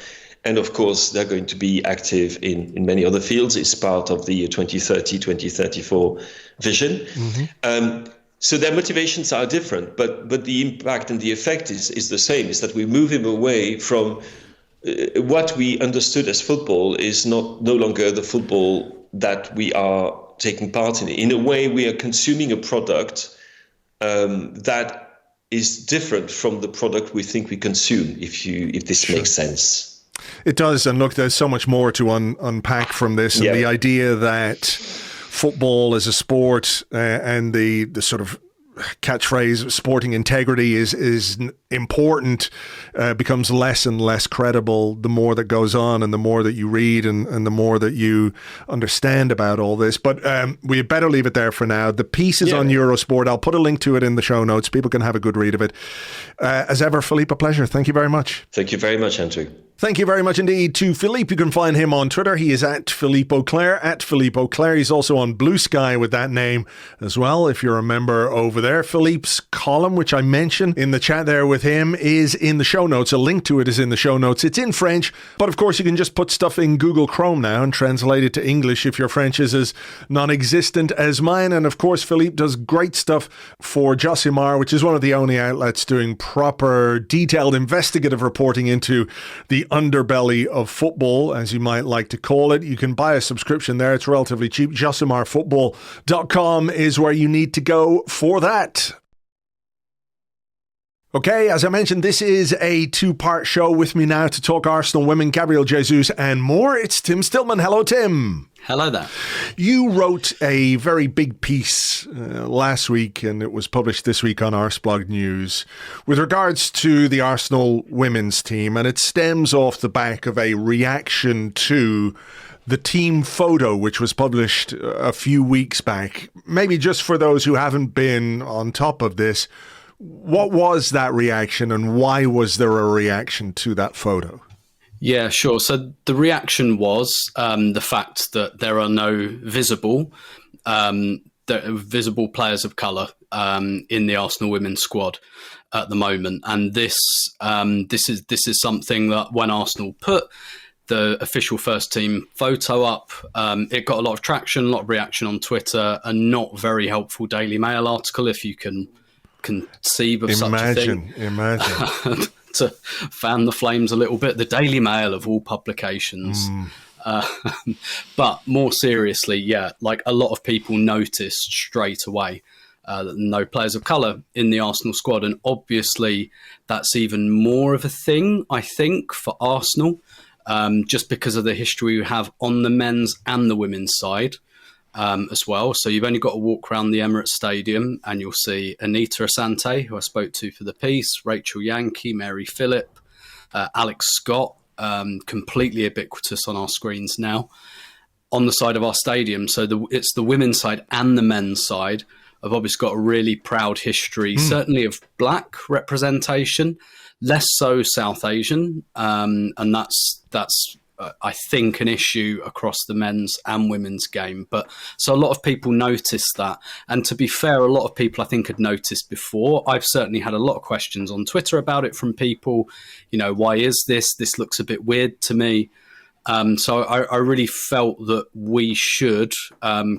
and of course they're going to be active in many other fields. It's part of the 2030, 2034 vision. So their motivations are different, but the impact and the effect is the same, is that we move him away from what we understood as football is no longer the football that we are taking part in. In a way, we are consuming a product that is different from the product we think we consume, if this makes sense. It does. And look, there's so much more to unpack from this. And the idea that football as a sport and the sort of catchphrase sporting integrity is important becomes less and less credible the more that goes on and the more that you read and the more that you understand about all this. But we had better leave it there for now. The piece is on Eurosport. I'll put a link to it in the show notes. People can have a good read of it. As ever, Philippe, a pleasure. Thank you very much. Thank you very much, Andrew. Thank you very much indeed to Philippe. You can find him on Twitter. He is at Philippe Auclair, at Philippe Auclair. He's also on Blue Sky with that name as well, if you're a member over there. Philippe's column, which I mentioned in the chat there with him, is in the show notes. A link to it is in the show notes. It's in French, but of course you can just put stuff in Google Chrome now and translate it to English if your French is as non-existent as mine. And of course, Philippe does great stuff for Josimar, which is one of the only outlets doing proper, detailed, investigative reporting into the underbelly of football, as you might like to call it. You can buy a subscription there. It's relatively cheap. JosimarFootball.com is where you need to go for that. Okay, as I mentioned, this is a two-part show. With me now to talk Arsenal women, Gabriel Jesus and more. It's Tim Stillman. Hello, Tim. Hello there. You wrote a very big piece last week, and it was published this week on Arseblog News, with regards to the Arsenal women's team, and it stems off the back of a reaction to the team photo, which was published a few weeks back. Maybe just for those who haven't been on top of this, what was that reaction and why was there a reaction to that photo? Yeah, sure. So the reaction was the fact that there are no visible there are visible players of colour in the Arsenal women's squad at the moment, and this is something that when Arsenal put the official first team photo up, it got a lot of traction, a lot of reaction on Twitter, a not very helpful Daily Mail article, if you can conceive of such a thing. Imagine. To fan the flames a little bit, the Daily Mail of all publications. But more seriously, yeah, like a lot of people noticed straight away that no players of colour in the Arsenal squad. And obviously that's even more of a thing, I think, for Arsenal, just because of the history we have on the men's and the women's side as well. So you've only got to walk around the Emirates Stadium and you'll see Anita Asante, who I spoke to for the piece, Rachel Yankee, Mary Phillip, Alex Scott, completely ubiquitous on our screens now, on the side of our stadium. So it's the women's side and the men's side have obviously got a really proud history, certainly of black representation, less so South Asian, and that's I think an issue across the men's and women's game. But so a lot of people noticed that, and to be fair, a lot of people I think had noticed before. I've certainly had a lot of questions on Twitter about it from people. You know, why is this? This looks a bit weird to me. So I really felt that we should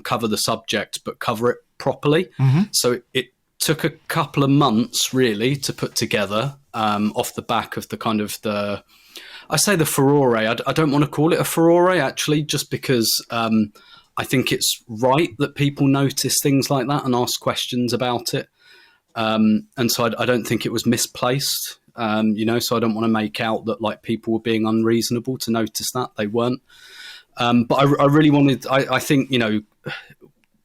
cover the subject, but cover it properly. So it took a couple of months really to put together off the back of the kind of I say the furore. I don't want to call it a furore actually, just because I think it's right that people notice things like that and ask questions about it. And so I don't think it was misplaced. So I don't want to make out that like people were being unreasonable to notice that. They weren't. But I really wanted, I think,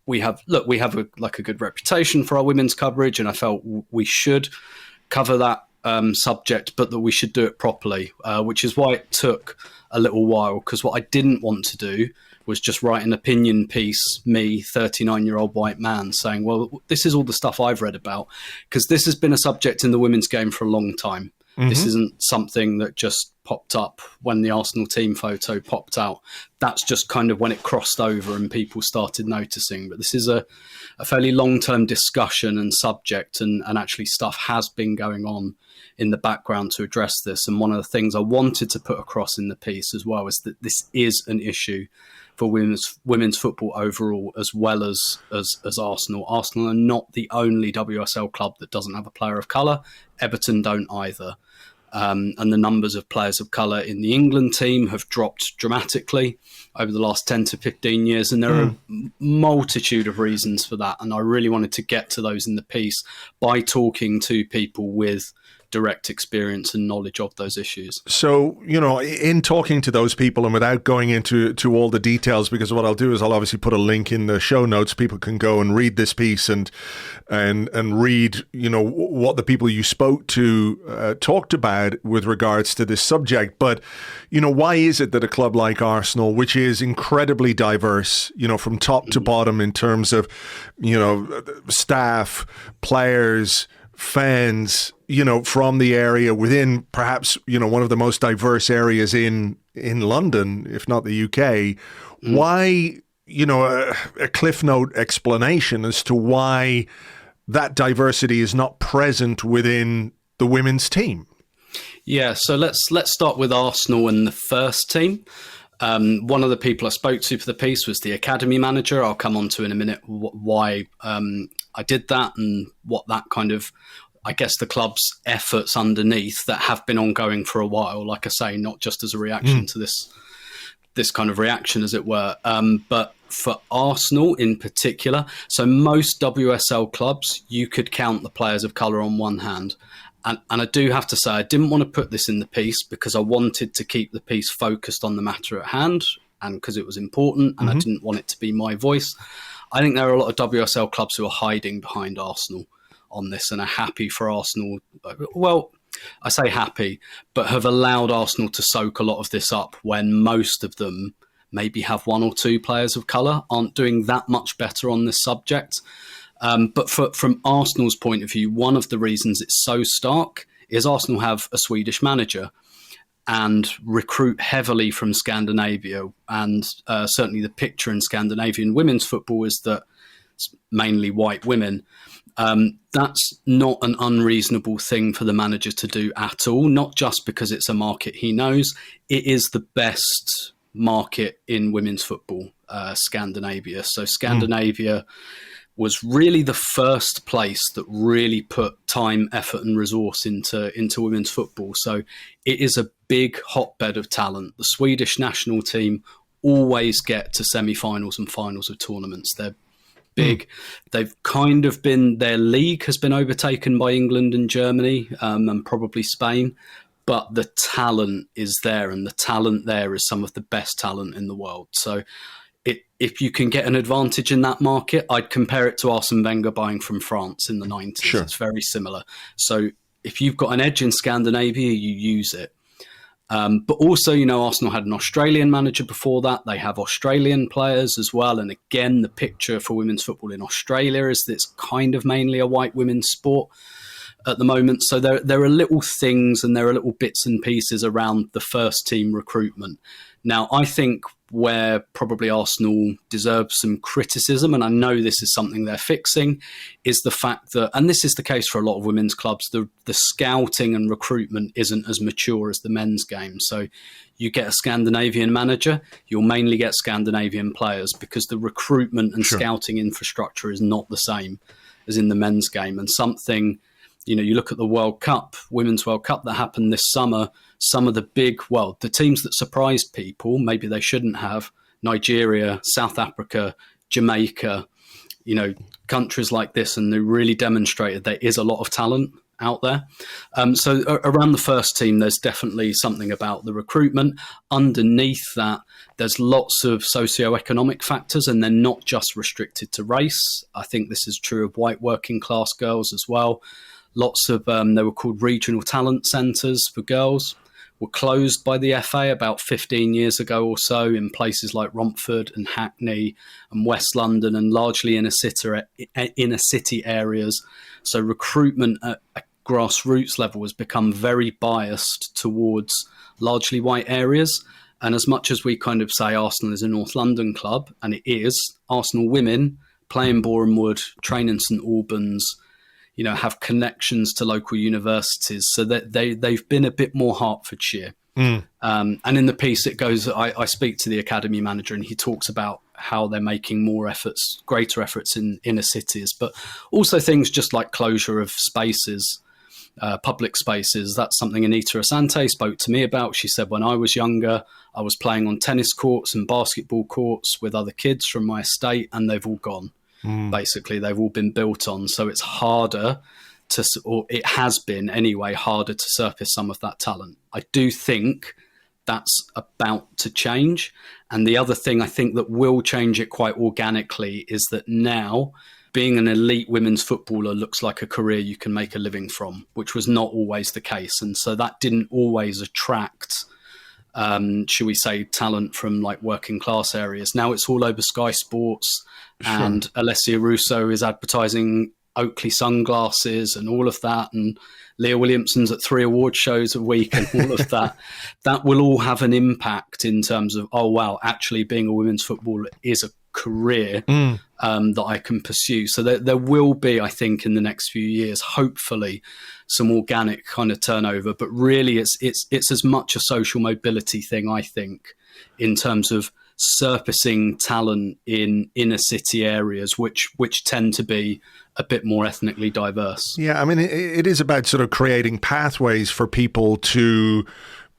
we have a good reputation for our women's coverage, and I felt we should cover that subject, but that we should do it properly, which is why it took a little while, because what I didn't want to do was just write an opinion piece, me, 39-year-old white man, saying, well, this is all the stuff I've read about, because this has been a subject in the women's game for a long time. This isn't something that just popped up when the Arsenal team photo popped out. That's just kind of when it crossed over and people started noticing. But this is a fairly long-term discussion and subject, and actually stuff has been going on in the background to address this. And one of the things I wanted to put across in the piece as well is that this is an issue for women's football overall, as well as Arsenal. Arsenal are not the only WSL club that doesn't have a player of colour. Everton don't either. And the numbers of players of colour in the England team have dropped dramatically over the last 10 to 15 years. And there are a multitude of reasons for that. And I really wanted to get to those in the piece by talking to people with direct experience and knowledge of those issues. So, in talking to those people, and without going into all the details, because what I'll do is I'll obviously put a link in the show notes. People can go and read this piece and read, what the people you spoke to talked about with regards to this subject. But, why is it that a club like Arsenal, which is incredibly diverse, from top to bottom in terms of, staff, players, fans, from the area within perhaps, one of the most diverse areas in London, if not the UK, why, a Cliff Note explanation as to why that diversity is not present within the women's team? Yeah, so let's start with Arsenal and the first team. One of the people I spoke to for the piece was the academy manager. I'll come on to in a minute why I did that and what that kind of, I guess, the club's efforts underneath that have been ongoing for a while, like I say, not just as a reaction to this kind of reaction, as it were. But for Arsenal in particular, so most WSL clubs, you could count the players of colour on one hand. And I do have to say, I didn't want to put this in the piece because I wanted to keep the piece focused on the matter at hand, and because it was important, and I didn't want it to be my voice. I think there are a lot of WSL clubs who are hiding behind Arsenal on this and are happy for Arsenal. Well, I say happy, but have allowed Arsenal to soak a lot of this up when most of them maybe have one or two players of colour, aren't doing that much better on this subject. But from Arsenal's point of view, one of the reasons it's so stark is Arsenal have a Swedish manager and recruit heavily from Scandinavia. And certainly the picture in Scandinavian women's football is that it's mainly white women. That's not an unreasonable thing for the manager to do at all, not just because it's a market he knows. It is the best market in women's football, Scandinavia. So Scandinavia was really the first place that really put time, effort and resource into women's football. So it is a big hotbed of talent. The Swedish national team always get to semi-finals and finals of tournaments. They're big. They've kind of been, their league has been overtaken by England and Germany and probably Spain, but the talent is there, and the talent there is some of the best talent in the world. So if you can get an advantage in that market, I'd compare it to Arsene Wenger buying from France in the 90s. Sure. It's very similar. So if you've got an edge in Scandinavia, you use it. But also, you know, Arsenal had an Australian manager before that. They have Australian players as well. And again, the picture for women's football in Australia is that it's kind of mainly a white women's sport at the moment. So there are little things and there are little bits and pieces around the first team recruitment. Now, I think where probably Arsenal deserves some criticism, and I know this is something they're fixing, is the fact that, and this is the case for a lot of women's clubs, the scouting and recruitment isn't as mature as the men's game. So you get a Scandinavian manager, you'll mainly get Scandinavian players because the recruitment and scouting infrastructure is not the same as in the men's game. And something, you know, you look at the World Cup, Women's World Cup that happened this summer, some of the big, well, the teams that surprised people, maybe they shouldn't have, Nigeria, South Africa, Jamaica, you know, countries like this, and they really demonstrated there is a lot of talent out there. So around the first team, there's definitely something about the recruitment. Underneath that, there's lots of socioeconomic factors, and they're not just restricted to race. I think this is true of white working class girls as well. Lots of, they were called regional talent centres for girls, were closed by the FA about 15 years ago or so in places like Romford and Hackney and West London, and largely inner city areas. So recruitment at a grassroots level has become very biased towards largely white areas. And as much as we kind of say Arsenal is a North London club, and it is, Arsenal women play in Boreham Wood, train in St Albans, you know, have connections to local universities, so that they've been a bit more Hertfordshire. And in the piece, it goes, I speak to the academy manager, and he talks about how they're making more efforts, greater efforts in inner cities, but also things just like closure of spaces, public spaces. That's something Anita Asante spoke to me about. She said, when I was younger, I was playing on tennis courts and basketball courts with other kids from my estate, and they've all gone. Basically, they've all been built on. So it's harder to, or it has been anyway, harder to surface some of that talent. I do think that's about to change. And the other thing I think that will change it quite organically is that now being an elite women's footballer looks like a career you can make a living from, which was not always the case. And so that didn't always attract, should we say, talent from like working class areas. Now it's all over Sky Sports, and Alessia Russo is advertising Oakley sunglasses and all of that, and Leah Williamson's at 3 award shows a week and all of that. That will all have an impact in terms of, oh wow, actually being a women's footballer is a career that I can pursue. So there will be, I think, in the next few years, hopefully, some organic kind of turnover. But really, it's as much a social mobility thing, I think, in terms of surfacing talent in inner city areas, which tend to be a bit more ethnically diverse. Yeah, I mean, it is about sort of creating pathways for people to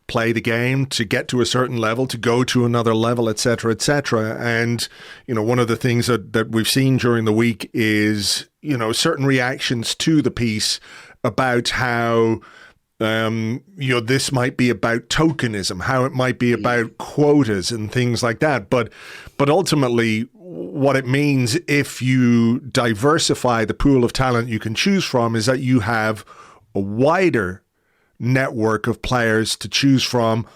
play the game, to get to a certain level, to go to another level, et cetera, et cetera. And, you know, one of the things that we've seen during the week is, you know, certain reactions to the piece about how, you know, this might be about tokenism, how it might be about quotas and things like that. But ultimately, what it means if you diversify the pool of talent you can choose from is that you have a wider network of players to choose from.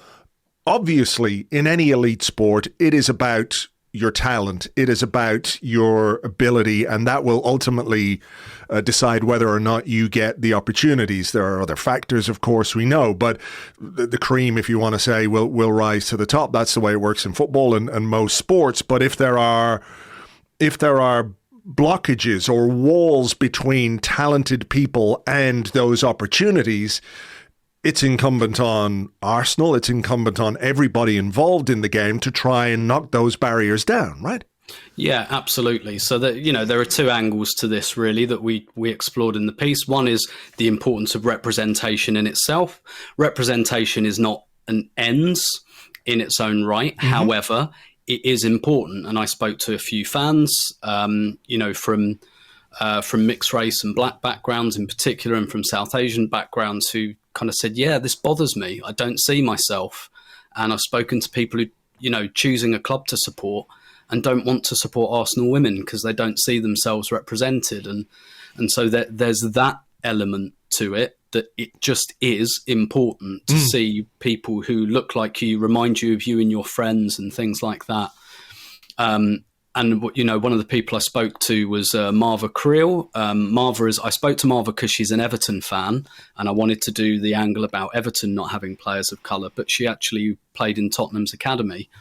Obviously, in any elite sport, it is about your talent. It is about your ability, and that will ultimately decide whether or not you get the opportunities. There are other factors, of course, we know, but the cream, if you want to say, will rise to the top. That's the way it works in football and most sports. But if there are blockages or walls between talented people and those opportunities, it's incumbent on Arsenal, it's incumbent on everybody involved in the game to try and knock those barriers down, right? Yeah, absolutely. So that, there are two angles to this really that we explored in the piece. One is the importance of representation in itself. Representation is not an ends in its own right. Mm-hmm. However, it is important. And I spoke to a few fans, from mixed race and black backgrounds in particular, and from South Asian backgrounds, who kind of said, yeah, this bothers me. I don't see myself. And I've spoken to people who, choosing a club to support and don't want to support Arsenal women because they don't see themselves represented. And so there's that element to it, that it just is important to see people who look like you, remind you of you and your friends and things like that. And, one of the people I spoke to was Marva Creel. I spoke to Marva because she's an Everton fan, and I wanted to do the angle about Everton not having players of colour, but she actually played in Tottenham's academy.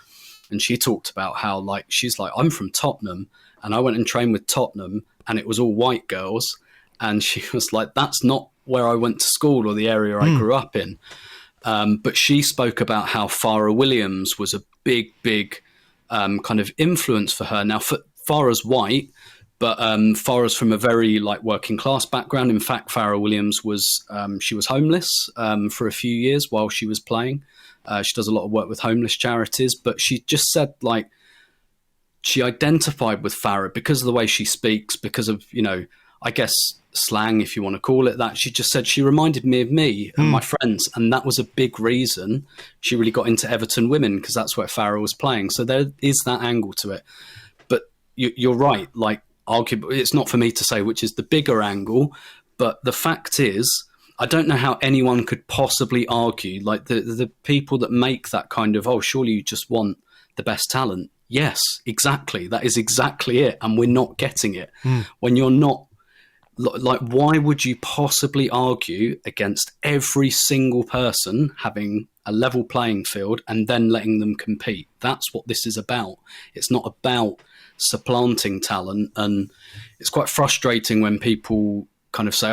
And she talked about how, she's like, I'm from Tottenham, and I went and trained with Tottenham, and it was all white girls. And she was like, that's not where I went to school or the area I grew up in. But she spoke about how Farah Williams was a big kind of influence for her. Now, Farah's white, but Farah's from a very working class background. In fact, Farah Williams was homeless for a few years while she was playing. She does a lot of work with homeless charities, but she just said she identified with Farah because of the way she speaks, because of, I guess slang, if you want to call it that. She just said she reminded me of me and my friends. And that was a big reason she really got into Everton women, because that's where Farah was playing. So there is that angle to it. But you're right. Arguably, it's not for me to say which is the bigger angle, but the fact is, I don't know how anyone could possibly argue, the people that make that kind of, surely you just want the best talent. Yes, exactly. That is exactly it. And we're not getting it. When you're not, why would you possibly argue against every single person having a level playing field and then letting them compete? That's what this is about. It's not about supplanting talent. And it's quite frustrating when people kind of say,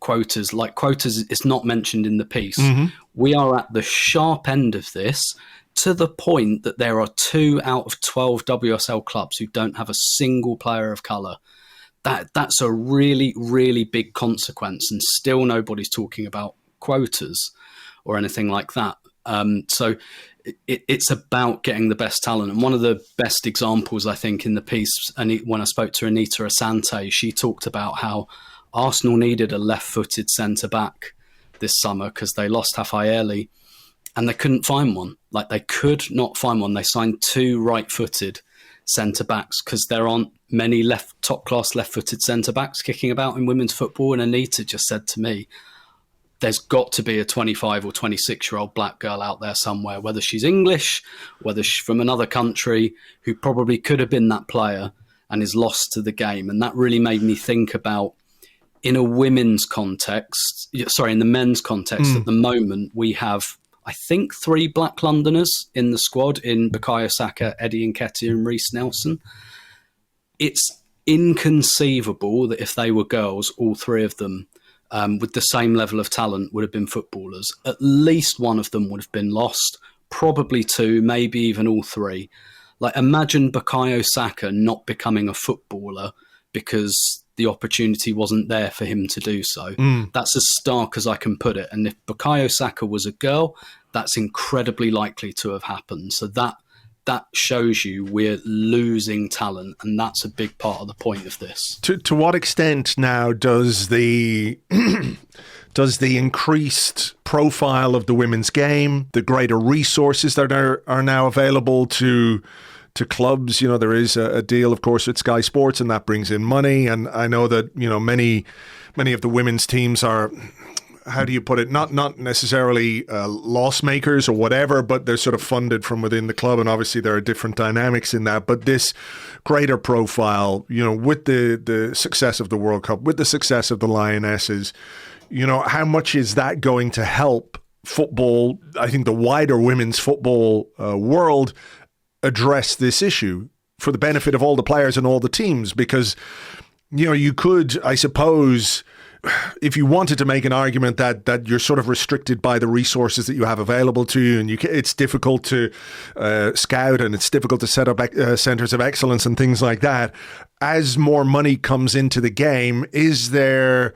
quotas is not mentioned in the piece. We are at the sharp end of this, to the point that there are 2 out of 12 WSL clubs who don't have a single player of colour. That's a really, really big consequence, and still nobody's talking about quotas or anything like that. So it's about getting the best talent. And one of the best examples, I think, in the piece, and when I spoke to Anita Asante, she talked about how Arsenal needed a left-footed centre-back this summer because they lost Hafayeli and they couldn't find one. They could not find one. They signed 2 right-footed centre-backs because there aren't many top-class left-footed centre-backs kicking about in women's football. And Anita just said to me, there's got to be a 25 or 26-year-old black girl out there somewhere, whether she's English, whether she's from another country, who probably could have been that player and is lost to the game. And that really made me think about, in a women's context, in the men's context, at the moment, we have, I think, 3 black Londoners in the squad, in Bukayo Saka, Eddie Nketiah and Reece Nelson. It's inconceivable that if they were girls, all 3 of them, with the same level of talent, would have been footballers. At least one of them would have been lost, probably 2, maybe even all 3. Imagine Bukayo Saka not becoming a footballer because the opportunity wasn't there for him to do so. That's as stark as I can put it. And if Bukayo Saka was a girl, that's incredibly likely to have happened. So that shows you we're losing talent, and that's a big part of the point of this. To what extent now does the increased profile of the women's game, the greater resources that are now available to clubs, there is a deal, of course, with Sky Sports, and that brings in money. And I know that, many of the women's teams are, how do you put it, not necessarily loss makers or whatever, but they're sort of funded from within the club. And obviously there are different dynamics in that. But this greater profile, with the success of the World Cup, with the success of the Lionesses, how much is that going to help football, I think the wider women's football world, address this issue for the benefit of all the players and all the teams, because, you know, you could, I suppose, if you wanted to make an argument that you're sort of restricted by the resources that you have available to you, and it's difficult to scout, and it's difficult to set up centers of excellence and things like that. As more money comes into the game, is there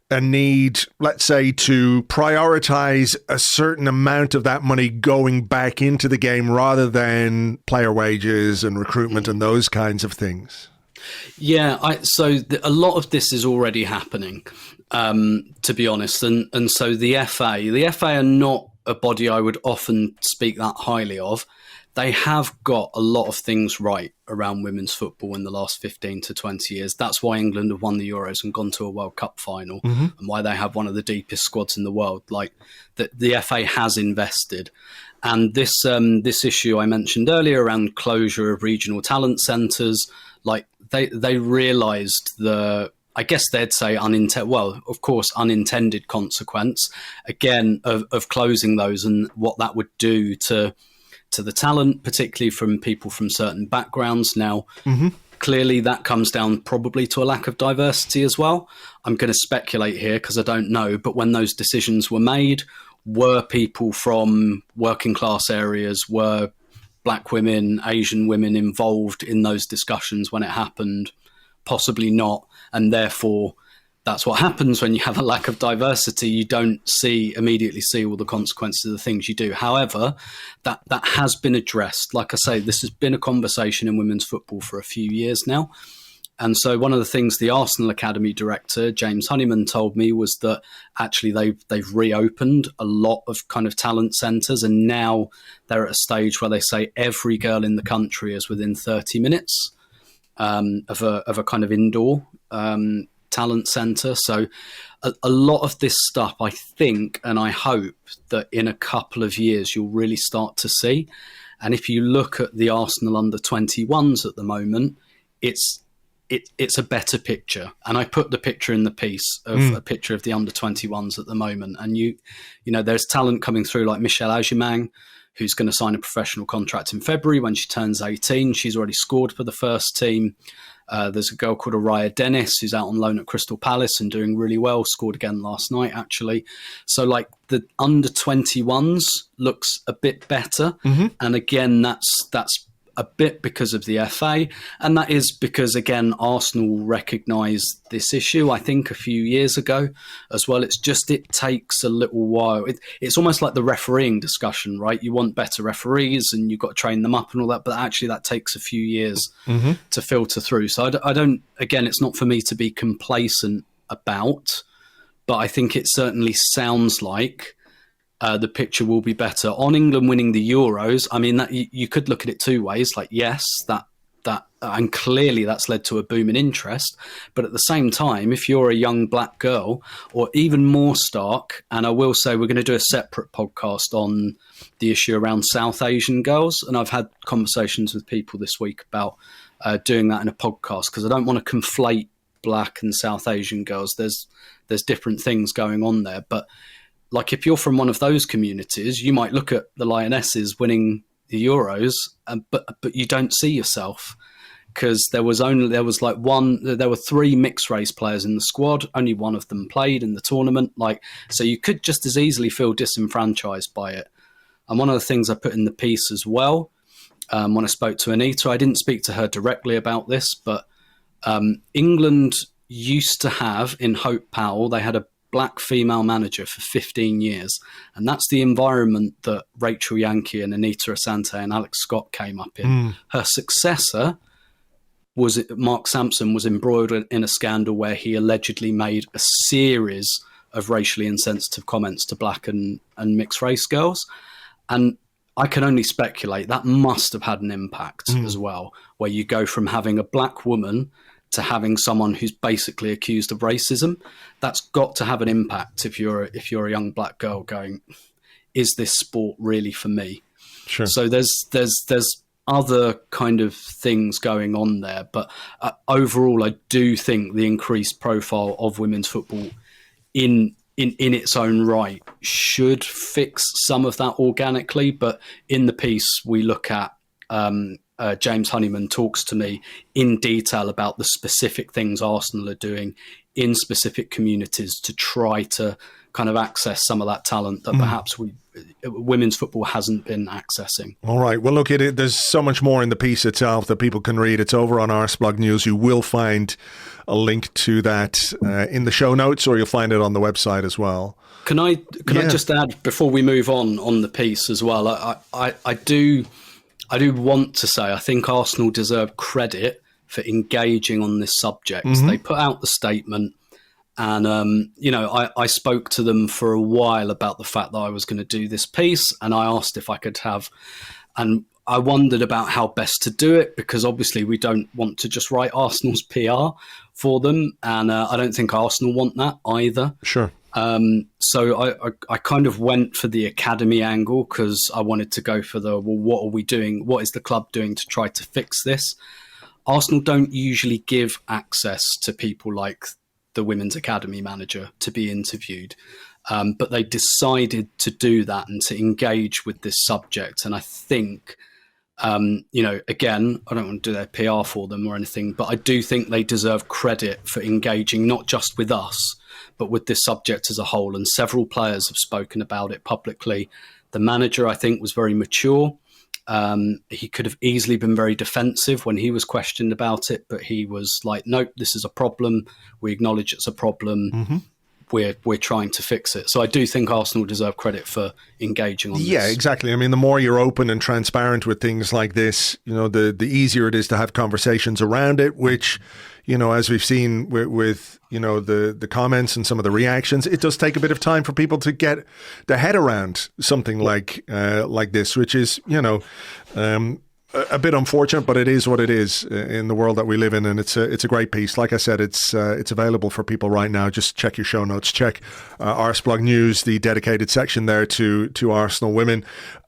a need, let's say, to prioritize a certain amount of that money going back into the game rather than player wages and recruitment and those kinds of things? Yeah, a lot of this is already happening, to be honest. And so the FA are not a body I would often speak that highly of. They have got a lot of things right around women's football in the last 15 to 20 years. That's why England have won the Euros and gone to a World Cup final, and why they have one of the deepest squads in the world. Like the FA has invested. And this issue I mentioned earlier around closure of regional talent centres, like they realised I guess they'd say unintended consequence, again, of closing those, and what that would do to the talent, particularly from people from certain backgrounds. Now, clearly that comes down probably to a lack of diversity as well. I'm going to speculate here because I don't know, but when those decisions were made, were people from working class areas, were black women, Asian women involved in those discussions when it happened? Possibly not. And therefore, that's what happens when you have a lack of diversity. You don't immediately see all the consequences of the things you do. However, that has been addressed. Like I say, this has been a conversation in women's football for a few years now. And so one of the things the Arsenal Academy director, James Honeyman, told me was that actually they've reopened a lot of kind of talent centres, and now they're at a stage where they say every girl in the country is within 30 minutes of a kind of indoor talent centre. So a lot of this stuff, I think, and I hope that in a couple of years you'll really start to see. And if you look at the Arsenal under-21s at the moment, it's a better picture. And I put the picture in the piece of a picture of the under-21s at the moment. And you know, there's talent coming through like Michelle Aubameyang, who's going to sign a professional contract in February when she turns 18. She's already scored for the first team. There's a girl called Araya Dennis who's out on loan at Crystal Palace and doing really well, scored again last night, actually. So, like, the under-21s looks a bit better. And again, that's a bit because of the FA. And that is because, again, Arsenal recognised this issue, I think, a few years ago as well. It's just, it takes a little while. It's almost like the refereeing discussion, right? You want better referees and you've got to train them up and all that, but actually that takes a few years to filter through. So I don't, again, it's not for me to be complacent about, but I think it certainly sounds like the picture will be better. On England winning the Euros, I mean, that you could look at it two ways. Like, yes, that and clearly that's led to a boom in interest. But at the same time, if you're a young black girl, or even more stark, and I will say we're going to do a separate podcast on the issue around South Asian girls, and I've had conversations with people this week about doing that in a podcast, because I don't want to conflate black and South Asian girls. There's different things going on there, but like, if you're from one of those communities, you might look at the Lionesses winning the Euros, but you don't see yourself, because there were 3 mixed race players in the squad. Only one of them played in the tournament. Like, so you could just as easily feel disenfranchised by it. And one of the things I put in the piece as well, when I spoke to Anita, I didn't speak to her directly about this, but England used to have, in Hope Powell, they had a black female manager for 15 years, and that's the environment that Rachel Yankee and Anita Asante and Alex Scott came up in. Her successor was Mark Sampson, was embroiled in a scandal where he allegedly made a series of racially insensitive comments to black and mixed race girls, and I can only speculate that must have had an impact as well, where you go from having a black woman to having someone who's basically accused of racism. That's got to have an impact if you're a young black girl going, is this sport really for me? Sure. So there's other kind of things going on there, but overall, I do think the increased profile of women's football in its own right should fix some of that organically. But in the piece, we look at James Honeyman talks to me in detail about the specific things Arsenal are doing in specific communities to try to kind of access some of that talent that perhaps women's football hasn't been accessing. All right. Well, look, there's so much more in the piece itself that people can read. It's over on Arseblog News. You will find a link to that in the show notes, or you'll find it on the website as well. Can I just add, before we move on the piece as well, I do want to say I think Arsenal deserve credit for engaging on this subject. They put out the statement, and I spoke to them for a while about the fact that I was going to do this piece, and I asked if I could have, and I wondered about how best to do it, because obviously we don't want to just write Arsenal's PR for them, and I don't think Arsenal want that either. Sure. So I kind of went for the academy angle, because I wanted to go for what are we doing? What is the club doing to try to fix this? Arsenal don't usually give access to people like the women's academy manager to be interviewed. But they decided to do that and to engage with this subject. And I think, again, I don't want to do their PR for them or anything, but I do think they deserve credit for engaging not just with us, but with this subject as a whole. And several players have spoken about it publicly. The manager, I think, was very mature. He could have easily been very defensive when he was questioned about it, but he was like, nope, this is a problem. We acknowledge it's a problem. We're trying to fix it. So I do think Arsenal deserve credit for engaging on this. Yeah, exactly. I mean, the more you're open and transparent with things like this, the easier it is to have conversations around it, which, as we've seen with the comments and some of the reactions, it does take a bit of time for people to get their head around something like this, which is, a bit unfortunate, but it is what it is in the world that we live in, and it's a great piece. Like I said, it's available for people right now. Just check your show notes. Check Arseblog News, the dedicated section there to Arsenal women.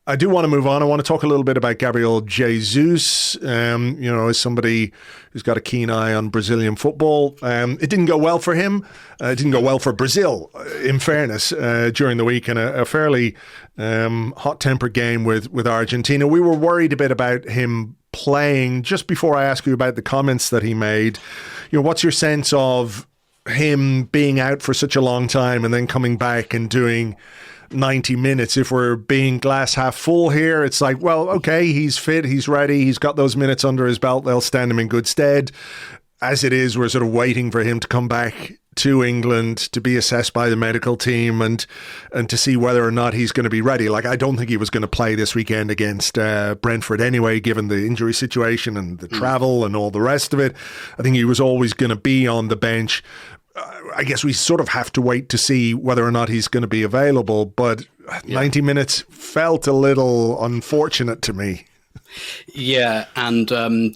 I do want to move on. I want to talk a little bit about Gabriel Jesus, as somebody who's got a keen eye on Brazilian football. It didn't go well for him. It didn't go well for Brazil, in fairness, during the week, in a fairly hot-tempered game with Argentina. We were worried a bit about him playing. Just before I ask you about the comments that he made, what's your sense of him being out for such a long time and then coming back and doing 90 minutes? If we're being glass half full here, it's like, well, okay, he's fit, he's ready, he's got those minutes under his belt, they'll stand him in good stead. As it is, we're sort of waiting for him to come back to England to be assessed by the medical team and to see whether or not he's going to be ready. Like, I don't think he was going to play this weekend against Brentford anyway, given the injury situation and the travel and all the rest of it. I think he was always going to be on the bench. I guess we sort of have to wait to see whether or not he's going to be available, but 90 minutes felt a little unfortunate to me. Yeah, and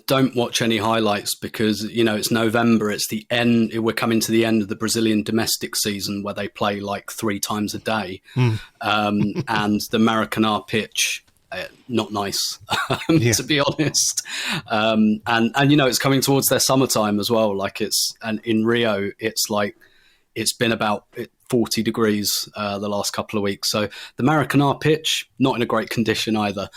don't watch any highlights, because it's November. It's the end. We're coming to the end of the Brazilian domestic season, where they play like 3 times a day, and the Maracanã pitch, not nice, to be honest. And it's coming towards their summertime as well. And in Rio, it's been about 40 degrees the last couple of weeks. So the Maracanã pitch, not in a great condition either.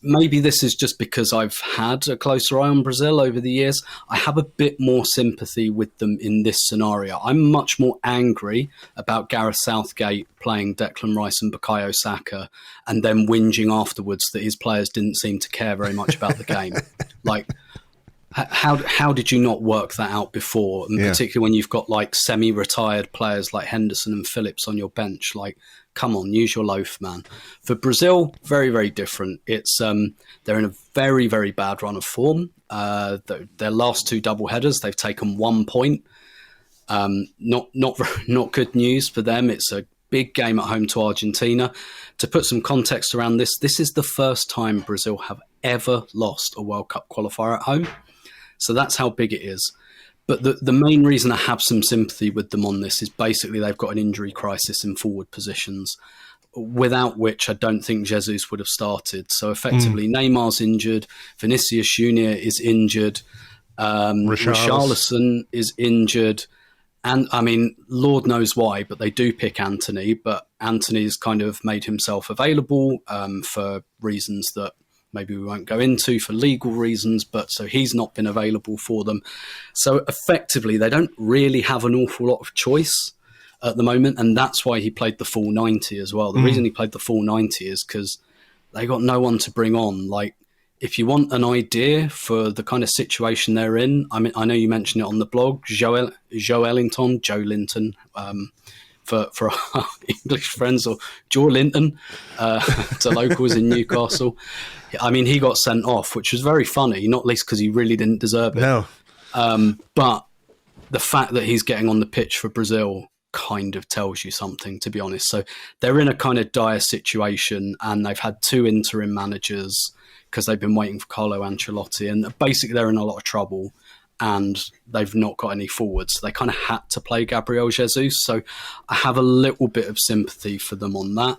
Maybe this is just because I've had a closer eye on Brazil over the years. I have a bit more sympathy with them in this scenario. I'm much more angry about Gareth Southgate playing Declan Rice and Bukayo Saka and then whinging afterwards that his players didn't seem to care very much about the game. Like, how did you not work that out before? And particularly when you've got like semi-retired players like Henderson and Phillips on your bench, like, come on, use your loaf, man. For Brazil, very, very different. It's they're in a very, very bad run of form. Their last 2 double headers, they've taken 1 point. Not good news for them. It's a big game at home to Argentina. To put some context around this is the first time Brazil have ever lost a World Cup qualifier at home. So that's how big it is. But the main reason I have some sympathy with them on this is basically they've got an injury crisis in forward positions, without which I don't think Jesus would have started. So effectively, Neymar's injured, Vinicius Junior is injured, Richarlison is injured, and I mean, Lord knows why, but they do pick Anthony, but Anthony's kind of made himself available for reasons that maybe we won't go into for legal reasons, but so he's not been available for them. So effectively, they don't really have an awful lot of choice at the moment, and that's why he played the full 90 as well. The reason he played the full 90 is because they got no one to bring on. Like, if you want an idea for the kind of situation they're in, I mean, I know you mentioned it on the blog, Joe Linton, for our English friends, or Joe Linton, to locals in Newcastle. I mean, he got sent off, which was very funny, not least because he really didn't deserve it. No. But the fact that he's getting on the pitch for Brazil kind of tells you something, to be honest. So they're in a kind of dire situation, and they've had 2 interim managers because they've been waiting for Carlo Ancelotti, and basically they're in a lot of trouble, and they've not got any forwards. They kind of had to play Gabriel Jesus, so I have a little bit of sympathy for them on that.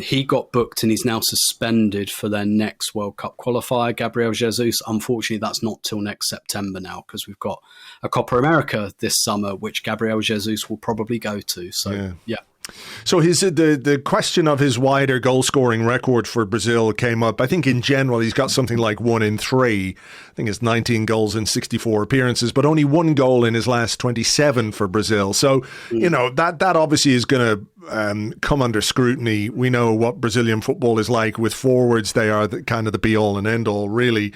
He got booked and he's now suspended for their next World Cup qualifier, Gabriel Jesus. Unfortunately, that's not till next September now, because we've got a Copa America this summer, which Gabriel Jesus will probably go to. So, yeah. So the question of his wider goal scoring record for Brazil came up. I think in general he's got something like 1 in 3. I think it's 19 goals in 64 appearances, but only 1 goal in his last 27 for Brazil. So you know that obviously is going to come under scrutiny. We know what Brazilian football is like with forwards; they are kind of the be all and end all, really.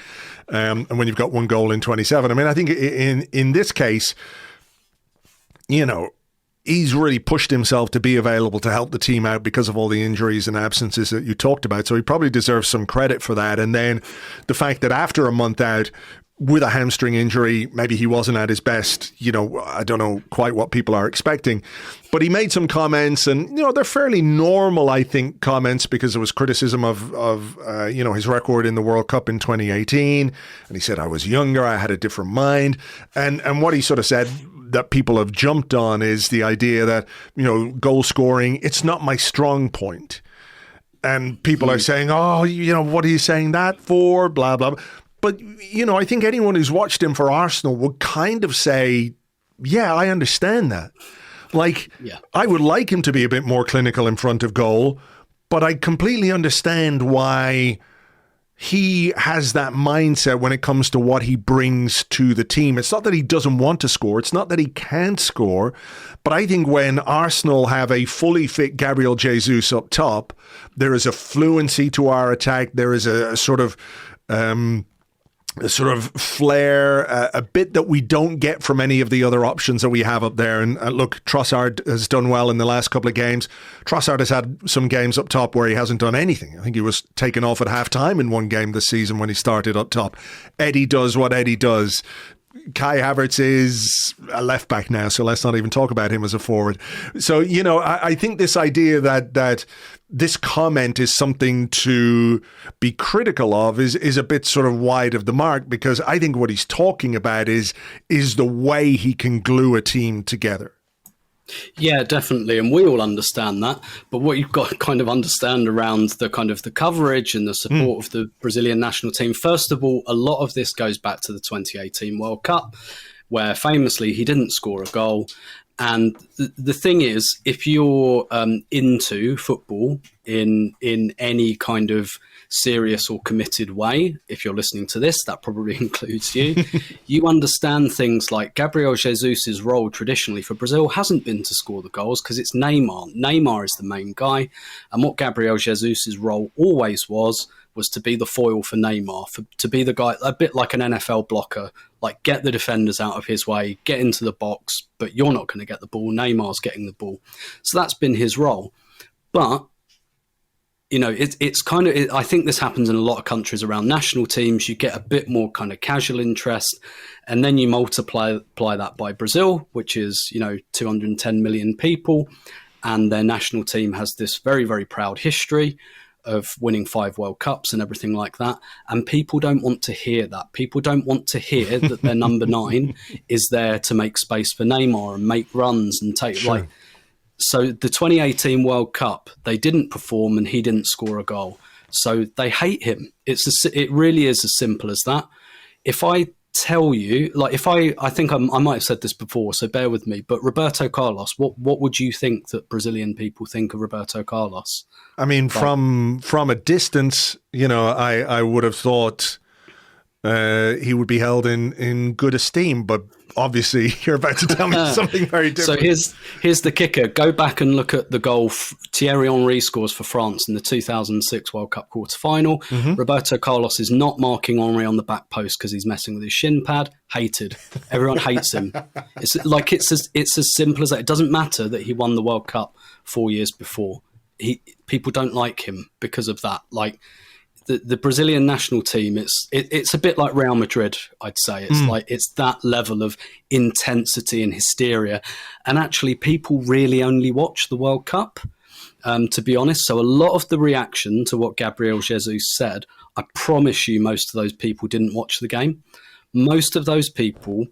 And when you've got 1 goal in 27, I mean, I think in this case, you know, he's really pushed himself to be available to help the team out because of all the injuries and absences that you talked about. So he probably deserves some credit for that. And then the fact that after a month out with a hamstring injury, maybe he wasn't at his best, you know, I don't know quite what people are expecting. But he made some comments, and, you know, they're fairly normal, I think, comments, because there was criticism of you know, his record in the World Cup in 2018. And he said, I was younger, I had a different mind. And what he sort of said that people have jumped on is the idea that, you know, goal scoring, it's not my strong point. And people are saying, oh, you know, what are you saying that for? Blah, blah, blah. But, you know, I think anyone who's watched him for Arsenal would kind of say, yeah, I understand that. Like, I would like him to be a bit more clinical in front of goal, but I completely understand why he has that mindset when it comes to what he brings to the team. It's not that he doesn't want to score. It's not that he can't score. But I think when Arsenal have a fully fit Gabriel Jesus up top, there is a fluency to our attack. There is a sort of flair, a bit that we don't get from any of the other options that we have up there. And look, Trossard has done well in the last couple of games. Trossard has had some games up top where he hasn't done anything. I think he was taken off at half-time in one game this season when he started up top. Eddie does what Eddie does. Kai Havertz is a left back now, so let's not even talk about him as a forward. So, you know, I think this idea that this comment is something to be critical of is a bit sort of wide of the mark, because I think what he's talking about is the way he can glue a team together. Yeah, definitely. And we all understand that. But what you've got to kind of understand around the kind of the coverage and the support of the Brazilian national team, first of all, a lot of this goes back to the 2018 World Cup, where famously he didn't score a goal. And the thing is, if you're into football in any kind of serious or committed way, if you're listening to this, that probably includes you, you understand things like Gabriel Jesus' role traditionally for Brazil hasn't been to score the goals, because it's Neymar. Neymar is the main guy. And what Gabriel Jesus' role always was to be the foil for Neymar, to be the guy, a bit like an NFL blocker, like get the defenders out of his way, get into the box, but you're not going to get the ball. Neymar's getting the ball. So that's been his role. But, you know, it's kind of, I think this happens in a lot of countries around national teams. You get a bit more kind of casual interest, and then you multiply that by Brazil, which is, you know, 210 million people, and their national team has this very, very proud history of winning 5 World Cups and everything like that. And people don't want to hear that. People don't want to hear that their number 9 is there to make space for Neymar and make runs and take like. So the 2018 World Cup, they didn't perform and he didn't score a goal. So they hate him. It really is as simple as that. If I tell you, like, if I think I might have said this before, so bear with me, but Roberto Carlos, what would you think that Brazilian people think of Roberto Carlos? I mean, from a distance, I would have thought he would be held in good esteem, but obviously you're about to tell me something very different. So here's the kicker. Go back and look at the goal Thierry Henry scores for France in the 2006 World Cup quarter-final. Mm-hmm. Roberto Carlos is not marking Henry on the back post because he's messing with his shin pad. Hated. Everyone hates him. It's as simple as that. It doesn't matter that he won the World Cup 4 years before. People don't like him because of that. Like, the Brazilian national team, it's a bit like Real Madrid, I'd say. It's that level of intensity and hysteria. And actually, people really only watch the World Cup, to be honest. So a lot of the reaction to what Gabriel Jesus said, I promise you most of those people didn't watch the game. Most of those people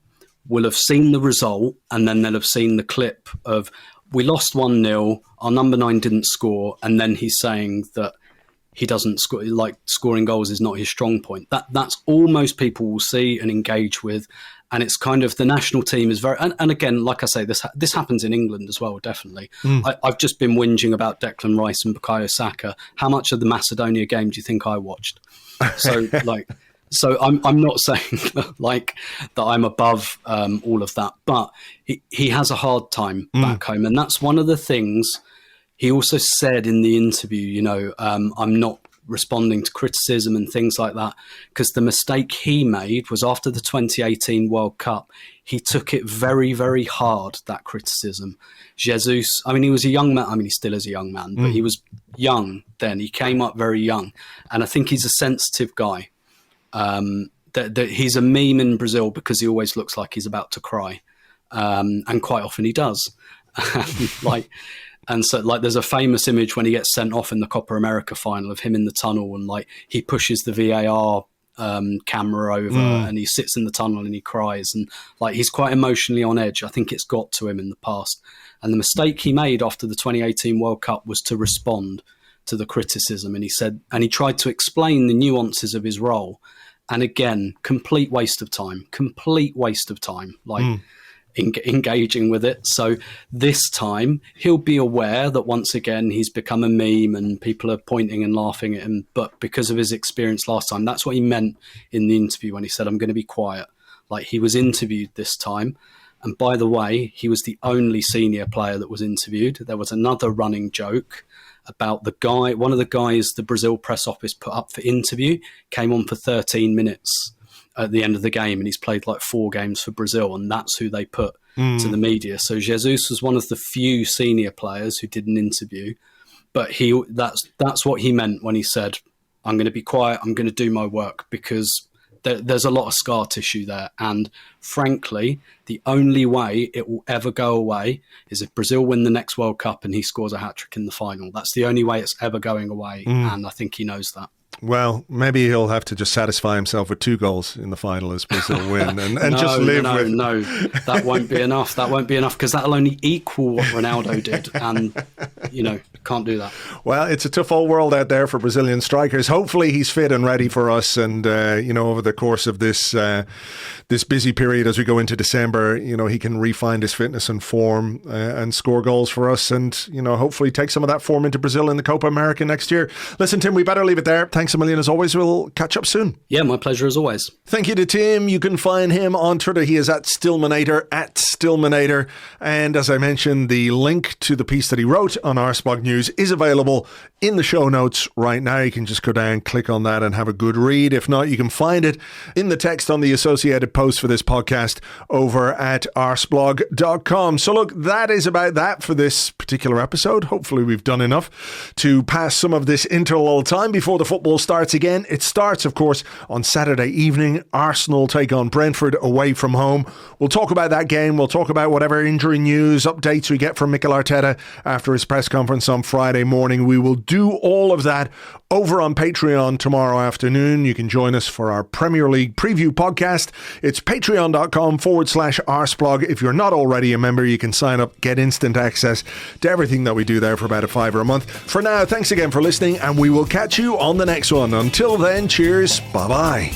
will have seen the result, and then they'll have seen the clip of, we lost 1-0, our number 9 didn't score, and then he's saying that he doesn't score, like scoring goals is not his strong point. That's all most people will see and engage with. And it's kind of the national team is very, and again, like I say, this happens in England as well, definitely. I've just been whinging about Declan Rice and Bukayo Saka. How much of the Macedonia game do you think I watched? So I'm not saying that I'm above all of that, but he has a hard time back home. And that's one of the things. He also said in the interview, I'm not responding to criticism and things like that, because the mistake he made was after the 2018 World Cup, he took it very, very hard, that criticism. Jesus, I mean, he was a young man. I mean, he still is a young man, but he was young then. He came up very young. And I think he's a sensitive guy. That he's a meme in Brazil because he always looks like he's about to cry. And quite often he does. And so, there's a famous image when he gets sent off in the Copa America final of him in the tunnel, and he pushes the VAR camera over and he sits in the tunnel and he cries, and he's quite emotionally on edge. I think it's got to him in the past. And the mistake he made after the 2018 World Cup was to respond to the criticism, and he tried to explain the nuances of his role. And again, complete waste of time. Engaging with it. So this time he'll be aware that once again he's become a meme and people are pointing and laughing at him, but because of his experience last time, that's what he meant in the interview when he said, I'm going to be quiet. He was interviewed this time, and by the way, he was the only senior player that was interviewed. There was another running joke about one of the guys the Brazil press office put up for interview came on for 13 minutes at the end of the game, and he's played 4 games for Brazil, and that's who they put to the media. So Jesus was one of the few senior players who did an interview, but that's what he meant when he said, I'm going to be quiet, I'm going to do my work, because there's a lot of scar tissue there. And frankly, the only way it will ever go away is if Brazil win the next World Cup and he scores a hat-trick in the final. That's the only way it's ever going away, and I think he knows that. Well, maybe he'll have to just satisfy himself with 2 goals in the final as Brazil win and just live with... No, that won't be enough. That won't be enough, because that'll only equal what Ronaldo did, and, can't do that. Well, it's a tough old world out there for Brazilian strikers. Hopefully he's fit and ready for us, and, over the course of this busy period as we go into December, he can refine his fitness and form and score goals for us, and, hopefully take some of that form into Brazil in the Copa America next year. Listen, Tim, we better leave it there. Thanks a million as always. We'll catch up soon. Yeah, my pleasure as always. Thank you to Tim. You can find him on Twitter. He is at Stillmanator. And as I mentioned, the link to the piece that he wrote on Arseblog News is available in the show notes right now. You can just go down, click on that and have a good read. If not, you can find it in the text on the associated post for this podcast over at Arseblog.com. So look, that is about that for this particular episode. Hopefully we've done enough to pass some of this interlull time before the football starts again. It starts, of course, on Saturday evening. Arsenal take on Brentford away from home. We'll talk about that game. We'll talk about whatever injury news, updates we get from Mikel Arteta after his press conference on Friday morning. We will do all of that over on Patreon tomorrow afternoon. You can join us for our Premier League preview podcast. It's patreon.com/Arseblog. If you're not already a member, you can sign up, get instant access to everything that we do there for about $5 a month. For now, thanks again for listening, and we will catch you on the next one. Until then, cheers. Bye-bye.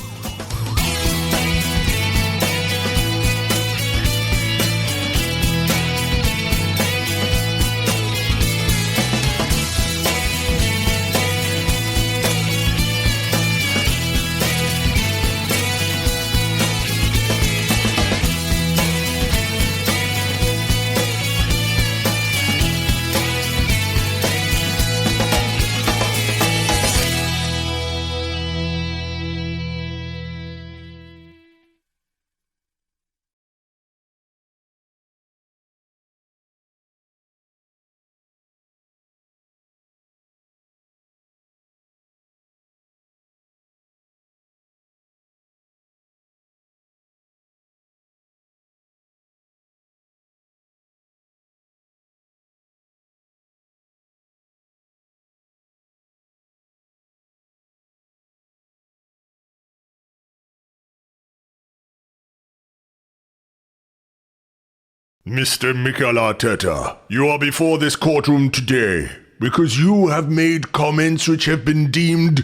Mr. Mikel Arteta, you are before this courtroom today because you have made comments which have been deemed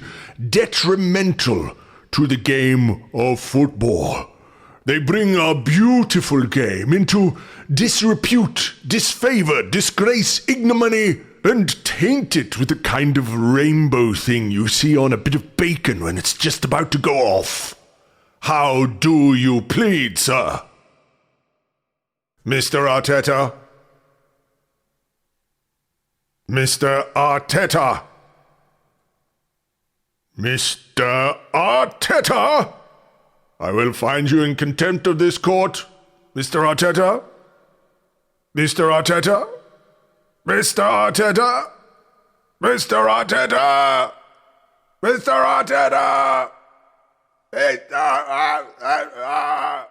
detrimental to the game of football. They bring our beautiful game into disrepute, disfavor, disgrace, ignominy, and taint it with the kind of rainbow thing you see on a bit of bacon when it's just about to go off. How do you plead, sir? Mr. Arteta? Mr. Arteta? Mr. Arteta? I will find you in contempt of this court, Mr. Arteta. Mr. Arteta? Mr. Arteta? Mr. Arteta? Mr. Arteta? Mr. Arteta?